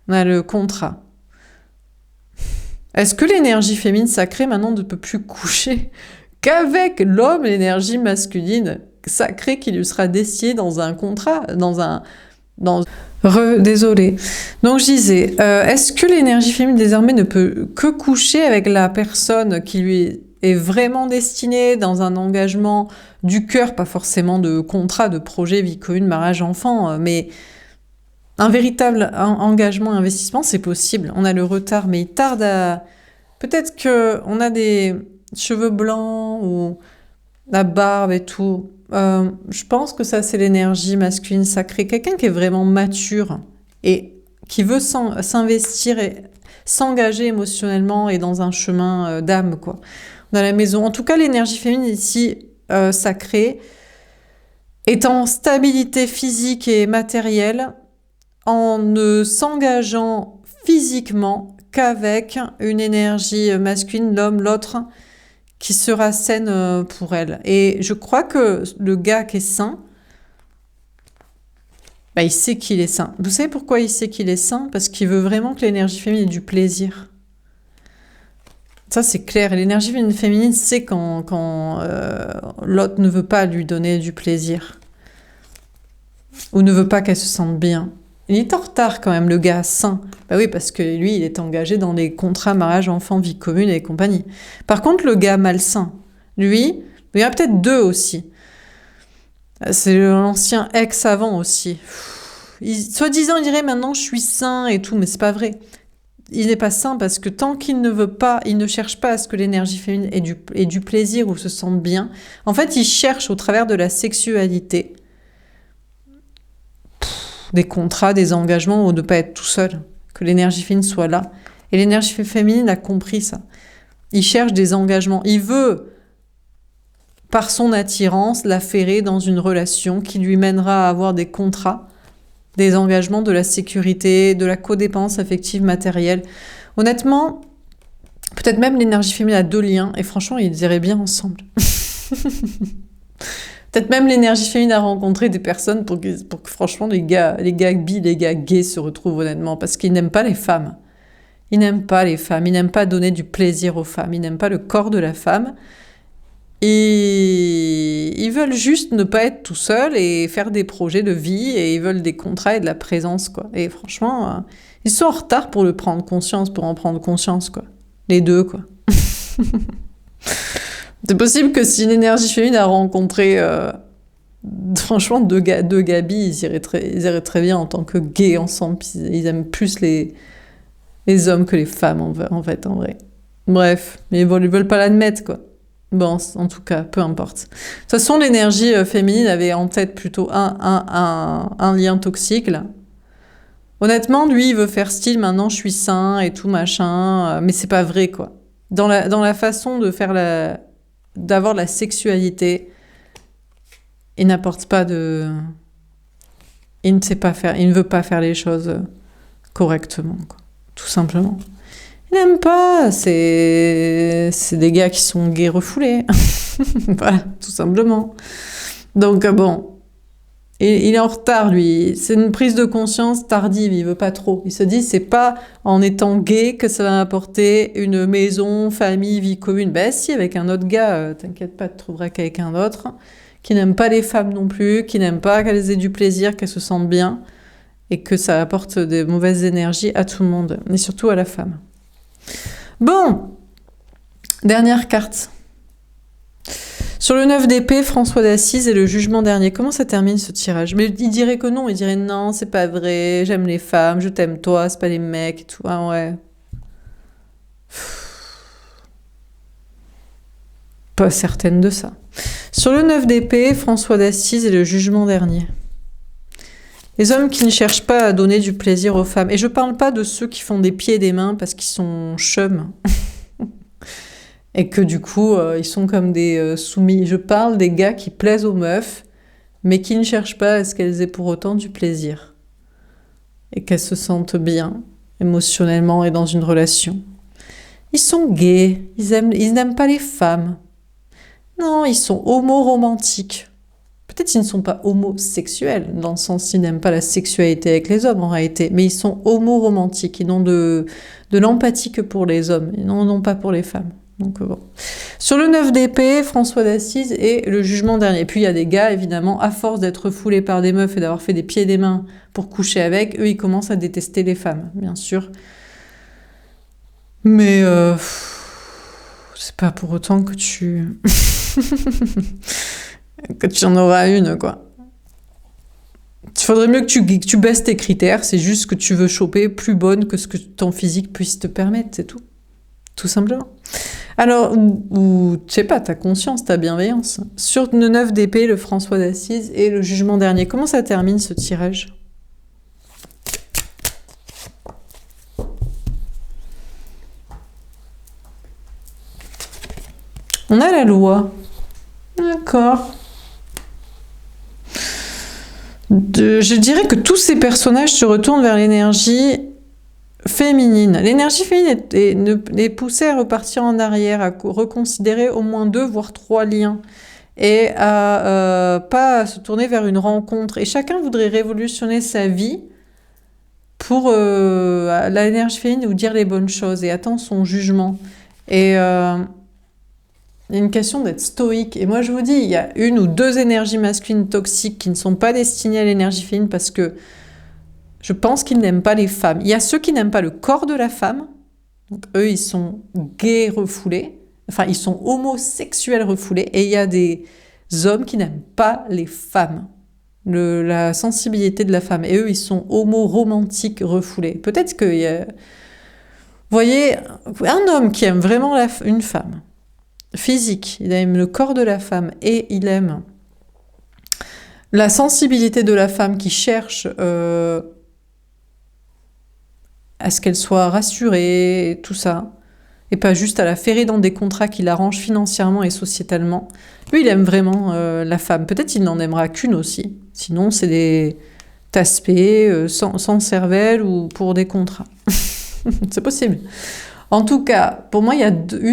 On a le contrat. Est-ce que l'énergie féminine sacrée, maintenant, ne peut plus coucher qu'avec l'homme, l'énergie masculine sacrée qui lui sera destinée dans un contrat, désolé. Donc je disais, est-ce que l'énergie féminine désormais ne peut que coucher avec la personne qui lui est vraiment destinée dans un engagement du cœur, pas forcément de contrat, de projet, vie commune, mariage, enfant, mais un véritable engagement, investissement, c'est possible. On a le retard, mais il tarde à... Peut-être qu'on a des cheveux blancs ou la barbe et tout. Je pense que ça, c'est l'énergie masculine sacrée. Quelqu'un qui est vraiment mature et qui veut s'investir et s'engager émotionnellement et dans un chemin d'âme, quoi. On a la maison. En tout cas, l'énergie féminine ici, sacrée, est en stabilité physique et matérielle, en ne s'engageant physiquement qu'avec une énergie masculine, l'homme, l'autre, qui sera saine pour elle. Et je crois que le gars qui est sain, bah, il sait qu'il est sain. Vous savez pourquoi il sait qu'il est sain? Parce qu'il veut vraiment que l'énergie féminine ait du plaisir. Ça, c'est clair. Et l'énergie féminine sait quand l'autre ne veut pas lui donner du plaisir. Ou ne veut pas qu'elle se sente bien. Il est en retard quand même, le gars sain. Bah oui, parce que lui, il est engagé dans des contrats, mariage, enfant, vie commune et compagnie. Par contre, le gars malsain, lui, il y en a peut-être deux aussi. C'est l'ancien ex avant aussi. Soi-disant, il dirait maintenant je suis sain et tout, mais c'est pas vrai. Il n'est pas sain parce que tant qu'il ne veut pas, il ne cherche pas à ce que l'énergie féminine ait du plaisir ou se sente bien. En fait, il cherche au travers de la sexualité des contrats, des engagements, ou de ne pas être tout seul, que l'énergie féminine soit là. Et l'énergie féminine a compris ça. Il cherche des engagements. Il veut, par son attirance, l'affairer dans une relation qui lui mènera à avoir des contrats, des engagements, de la sécurité, de la codépendance affective, matérielle. Honnêtement, peut-être même l'énergie féminine a deux liens, et franchement, ils iraient bien ensemble. Peut-être même l'énergie féminine a rencontré des personnes pour que franchement les gars bi, les gars gays se retrouvent honnêtement, parce qu'ils n'aiment pas les femmes. Ils n'aiment pas les femmes, ils n'aiment pas donner du plaisir aux femmes, ils n'aiment pas le corps de la femme. Et ils veulent juste ne pas être tout seuls et faire des projets de vie, et ils veulent des contrats et de la présence, quoi. Et franchement, ils sont en retard pour en prendre conscience, quoi. Les deux, quoi. C'est possible que si l'énergie féminine a rencontré, franchement, deux gars bi, ils iraient très bien en tant que gays ensemble. Ils aiment plus les hommes que les femmes, en fait, en vrai. Bref, mais ils veulent pas l'admettre, quoi. Bon, en tout cas, peu importe. De toute façon, l'énergie féminine avait en tête plutôt un lien toxique, là. Honnêtement, lui, il veut faire style, maintenant, je suis sain et tout, machin, mais c'est pas vrai, quoi. Dans la façon de faire d'avoir la sexualité, il n'apporte pas de... Il ne sait pas faire, il ne veut pas faire les choses correctement, quoi. Tout simplement. Il n'aime pas, c'est des gars qui sont gays refoulés. Voilà, tout simplement. Donc bon, il est en retard, lui. C'est une prise de conscience tardive, il veut pas trop. Il se dit, c'est pas en étant gay que ça va apporter une maison, famille, vie commune. Ben si, avec un autre gars, t'inquiète pas, tu trouveras quelqu'un d'autre, qui n'aime pas les femmes non plus, qui n'aime pas qu'elles aient du plaisir, qu'elles se sentent bien, et que ça apporte des mauvaises énergies à tout le monde, mais surtout à la femme. Bon, dernière carte. Sur le 9 d'épée, François d'Assise et le jugement dernier. Comment ça termine ce tirage? Mais il dirait que non, il dirait non, c'est pas vrai, j'aime les femmes, je t'aime toi, c'est pas les mecs et tout. Ah ouais. Pas certaine de ça. Sur le 9 d'épée, François d'Assise et le jugement dernier. Les hommes qui ne cherchent pas à donner du plaisir aux femmes. Et je parle pas de ceux qui font des pieds et des mains parce qu'ils sont chums. Et que du coup, ils sont comme des soumis. Je parle des gars qui plaisent aux meufs, mais qui ne cherchent pas à ce qu'elles aient pour autant du plaisir. Et qu'elles se sentent bien, émotionnellement et dans une relation. Ils sont gays, ils n'aiment pas les femmes. Non, ils sont homo-romantiques. Peut-être qu'ils ne sont pas homosexuels, dans le sens qu'ils n'aiment pas la sexualité avec les hommes en réalité, mais ils sont homo-romantiques, ils n'ont de l'empathie que pour les hommes, ils n'en ont pas pour les femmes. Donc bon. Sur le 9 d'épée, François d'Assise et le jugement dernier. Et puis il y a des gars, évidemment, à force d'être foulés par des meufs et d'avoir fait des pieds et des mains pour coucher avec, eux, ils commencent à détester les femmes, bien sûr. Mais c'est pas pour autant que tu... que tu en auras une, quoi. Il faudrait mieux que tu baisses tes critères, c'est juste que tu veux choper plus bonne que ce que ton physique puisse te permettre, c'est tout. Tout simplement. Alors, ou je sais pas, ta conscience, ta bienveillance. Sur le 9 d'épée, le François d'Assise et le jugement dernier. Comment ça termine ce tirage? On a la loi. D'accord. Je dirais que tous ces personnages se retournent vers l'énergie féminine. L'énergie féminine est poussée à repartir en arrière, à reconsidérer au moins 2 voire 3 liens et à pas se tourner vers une rencontre. Et chacun voudrait révolutionner sa vie pour l'énergie féminine ou dire les bonnes choses et attend son jugement. Et il y a une question d'être stoïque. Et moi, je vous dis, il y a 1 ou 2 énergies masculines toxiques qui ne sont pas destinées à l'énergie féminine parce que je pense qu'ils n'aiment pas les femmes. Il y a ceux qui n'aiment pas le corps de la femme. Donc, eux, ils sont gays refoulés. Enfin, ils sont homosexuels refoulés. Et il y a des hommes qui n'aiment pas les femmes. La sensibilité de la femme. Et eux, ils sont homo-romantiques refoulés. Peut-être qu'il y a... Vous voyez, un homme qui aime vraiment une femme, physique, il aime le corps de la femme et il aime la sensibilité de la femme qui cherche à ce qu'elle soit rassurée, tout ça, et pas juste à la ferrer dans des contrats qui l'arrangent financièrement et sociétalement. Lui, il aime vraiment la femme. Peut-être il n'en aimera qu'une aussi. Sinon, c'est des tasse-pieds sans cervelle ou pour des contrats. C'est possible. En tout cas, pour moi, il y a 1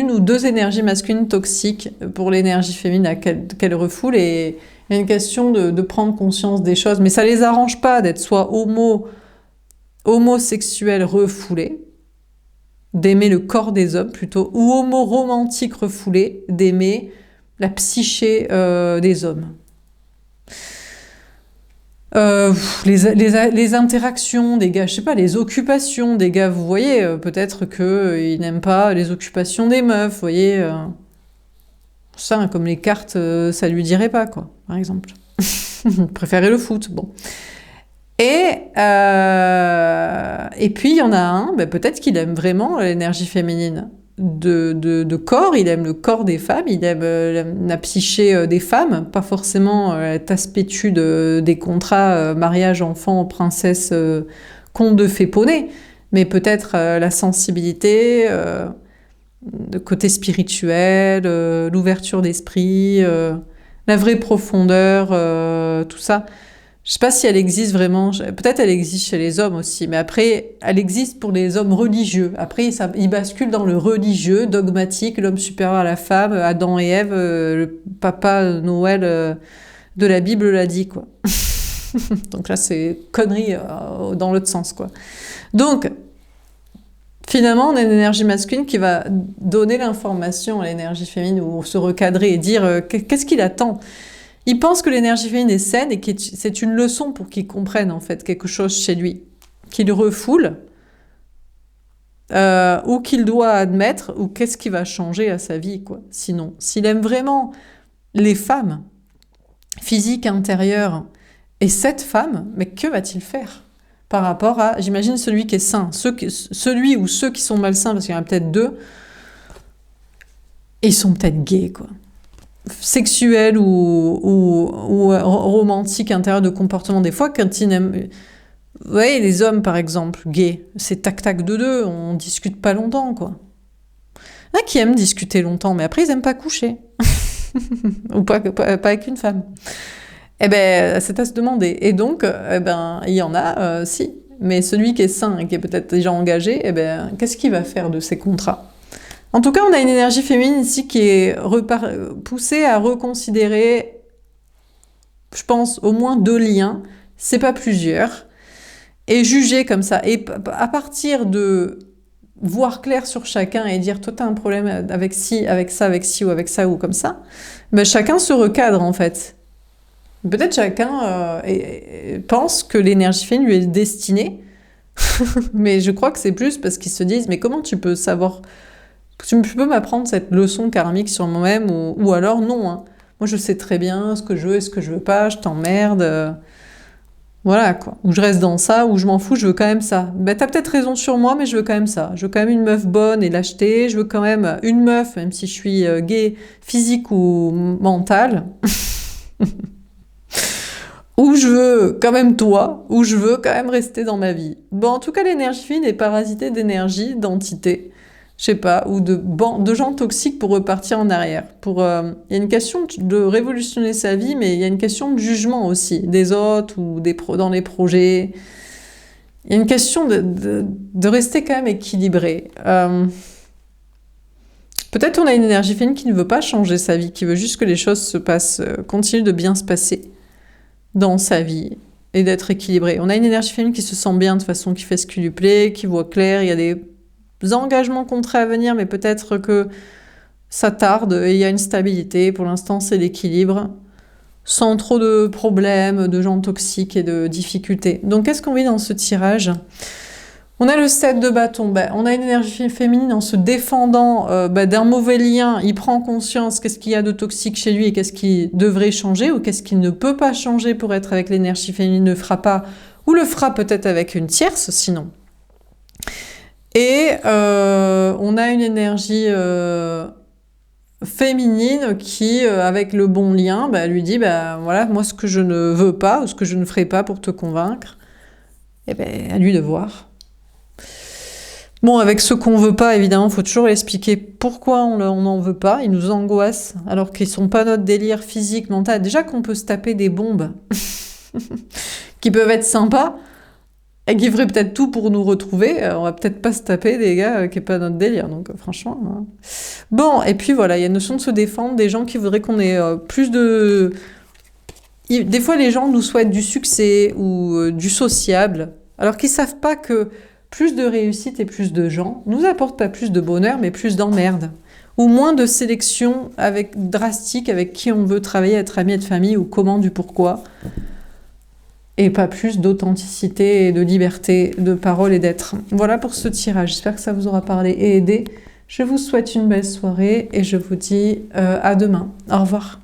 ou 2 énergies masculines toxiques pour l'énergie féminine qu'elle refoule. Et il y a une question de prendre conscience des choses. Mais ça les arrange pas d'être soit homosexuel refoulé, d'aimer le corps des hommes plutôt, ou homo-romantique refoulé, d'aimer la psyché des hommes. Les interactions des gars, je sais pas, les occupations des gars, vous voyez, peut-être qu'ils n'aiment pas les occupations des meufs, vous voyez, ça, comme les cartes, ça lui dirait pas, quoi, par exemple. Préférer le foot, bon. Et puis, il y en a un, peut-être qu'il aime vraiment l'énergie féminine de corps, il aime le corps des femmes, il aime la psyché des femmes, pas forcément cet aspect-tu des contrats mariage, enfant, princesse, conte de fées poney, mais peut-être la sensibilité, le côté spirituel, l'ouverture d'esprit, la vraie profondeur, tout ça. Je sais pas si elle existe vraiment, peut-être elle existe chez les hommes aussi, mais après, elle existe pour les hommes religieux. Après, ils basculent dans le religieux, dogmatique, l'homme supérieur à la femme, Adam et Ève, le papa Noël de la Bible l'a dit, quoi. Donc là, c'est connerie dans l'autre sens, quoi. Donc, finalement, on a une énergie masculine qui va donner l'information à l'énergie féminine ou se recadrer et dire qu'est-ce qu'il attend. Il pense que l'énergie féminine est saine et que c'est une leçon pour qu'il comprenne en fait quelque chose chez lui, qu'il refoule ou qu'il doit admettre ou qu'est-ce qui va changer à sa vie, quoi. Sinon, s'il aime vraiment les femmes, physique, intérieure, et cette femme, mais que va-t-il faire par rapport à, j'imagine, celui qui est sain, celui ou ceux qui sont malsains, parce qu'il y en a peut-être 2, et ils sont peut-être gays, quoi. sexuel ou romantique à l'intérieur de comportement des fois, quand ils n'aiment... Vous voyez, les hommes, par exemple, gays, c'est tac-tac de deux, on discute pas longtemps, quoi. Il y en a qui aiment discuter longtemps, mais après, ils aiment pas coucher. Ou pas avec une femme. Eh ben, c'est à se demander. Et donc, eh ben, il y en a, si. Mais celui qui est sain et qui est peut-être déjà engagé, eh ben, qu'est-ce qu'il va faire de ces contrats? En tout cas, on a une énergie féminine ici qui est poussée à reconsidérer, je pense, au moins 2 liens, c'est pas plusieurs, et juger comme ça. Et à partir de voir clair sur chacun et dire toi t'as un problème avec ci, avec ça, avec ci ou avec ça ou comme ça, ben chacun se recadre en fait. Peut-être chacun pense que l'énergie féminine lui est destinée, mais je crois que c'est plus parce qu'ils se disent mais comment tu peux savoir, tu peux m'apprendre cette leçon karmique sur moi-même ou alors non, hein. Moi je sais très bien ce que je veux et ce que je veux pas, je t'emmerde. Voilà quoi. Ou je reste dans ça, ou je m'en fous, je veux quand même ça. Ben t'as peut-être raison sur moi, mais je veux quand même ça. Je veux quand même une meuf bonne et l'acheter. Je veux quand même une meuf, même si je suis gay, physique ou mentale. Ou je veux quand même toi, ou je veux quand même rester dans ma vie. Bon, en tout cas, l'énergie fine est parasitée d'énergie, d'entité, je sais pas, ou de gens toxiques pour repartir en arrière. Il y a une question de révolutionner sa vie, mais il y a une question de jugement aussi, des autres ou dans les projets. Il y a une question de rester quand même équilibré. Peut-être on a une énergie fine qui ne veut pas changer sa vie, qui veut juste que les choses se passent, continuent de bien se passer dans sa vie et d'être équilibré. On a une énergie féminine qui se sent bien de façon, qui fait ce qui lui plaît, qui voit clair, il y a des engagements concrets à venir, mais peut-être que ça tarde et il y a une stabilité. Pour l'instant, c'est l'équilibre, sans trop de problèmes, de gens toxiques et de difficultés. Donc, qu'est-ce qu'on vit dans ce tirage ? On a le 7 de bâton. On a une énergie féminine en se défendant d'un mauvais lien. Il prend conscience qu'est-ce qu'il y a de toxique chez lui et qu'est-ce qui devrait changer ou qu'est-ce qui ne peut pas changer pour être avec l'énergie féminine, ne fera pas ou le fera peut-être avec une tierce sinon. Et on a une énergie féminine qui, avec le bon lien, lui dit voilà, moi ce que je ne veux pas ou ce que je ne ferai pas pour te convaincre, à lui de voir. Bon, avec ce qu'on veut pas, évidemment, il faut toujours expliquer pourquoi on n'en veut pas. Ils nous angoissent, alors qu'ils sont pas notre délire physique, mental. Déjà qu'on peut se taper des bombes qui peuvent être sympas et qui feraient peut-être tout pour nous retrouver. On va peut-être pas se taper des gars qui est pas notre délire. Donc, franchement... Hein. Bon, et puis voilà, il y a une notion de se défendre, des gens qui voudraient qu'on ait plus de... Des fois, les gens nous souhaitent du succès ou du sociable, alors qu'ils savent pas que plus de réussite et plus de gens nous apportent pas plus de bonheur, mais plus d'emmerde. Ou moins de sélection drastique avec qui on veut travailler, être ami, être famille, ou comment, du pourquoi. Et pas plus d'authenticité et de liberté de parole et d'être. Voilà pour ce tirage. J'espère que ça vous aura parlé et aidé. Je vous souhaite une belle soirée et je vous dis à demain. Au revoir.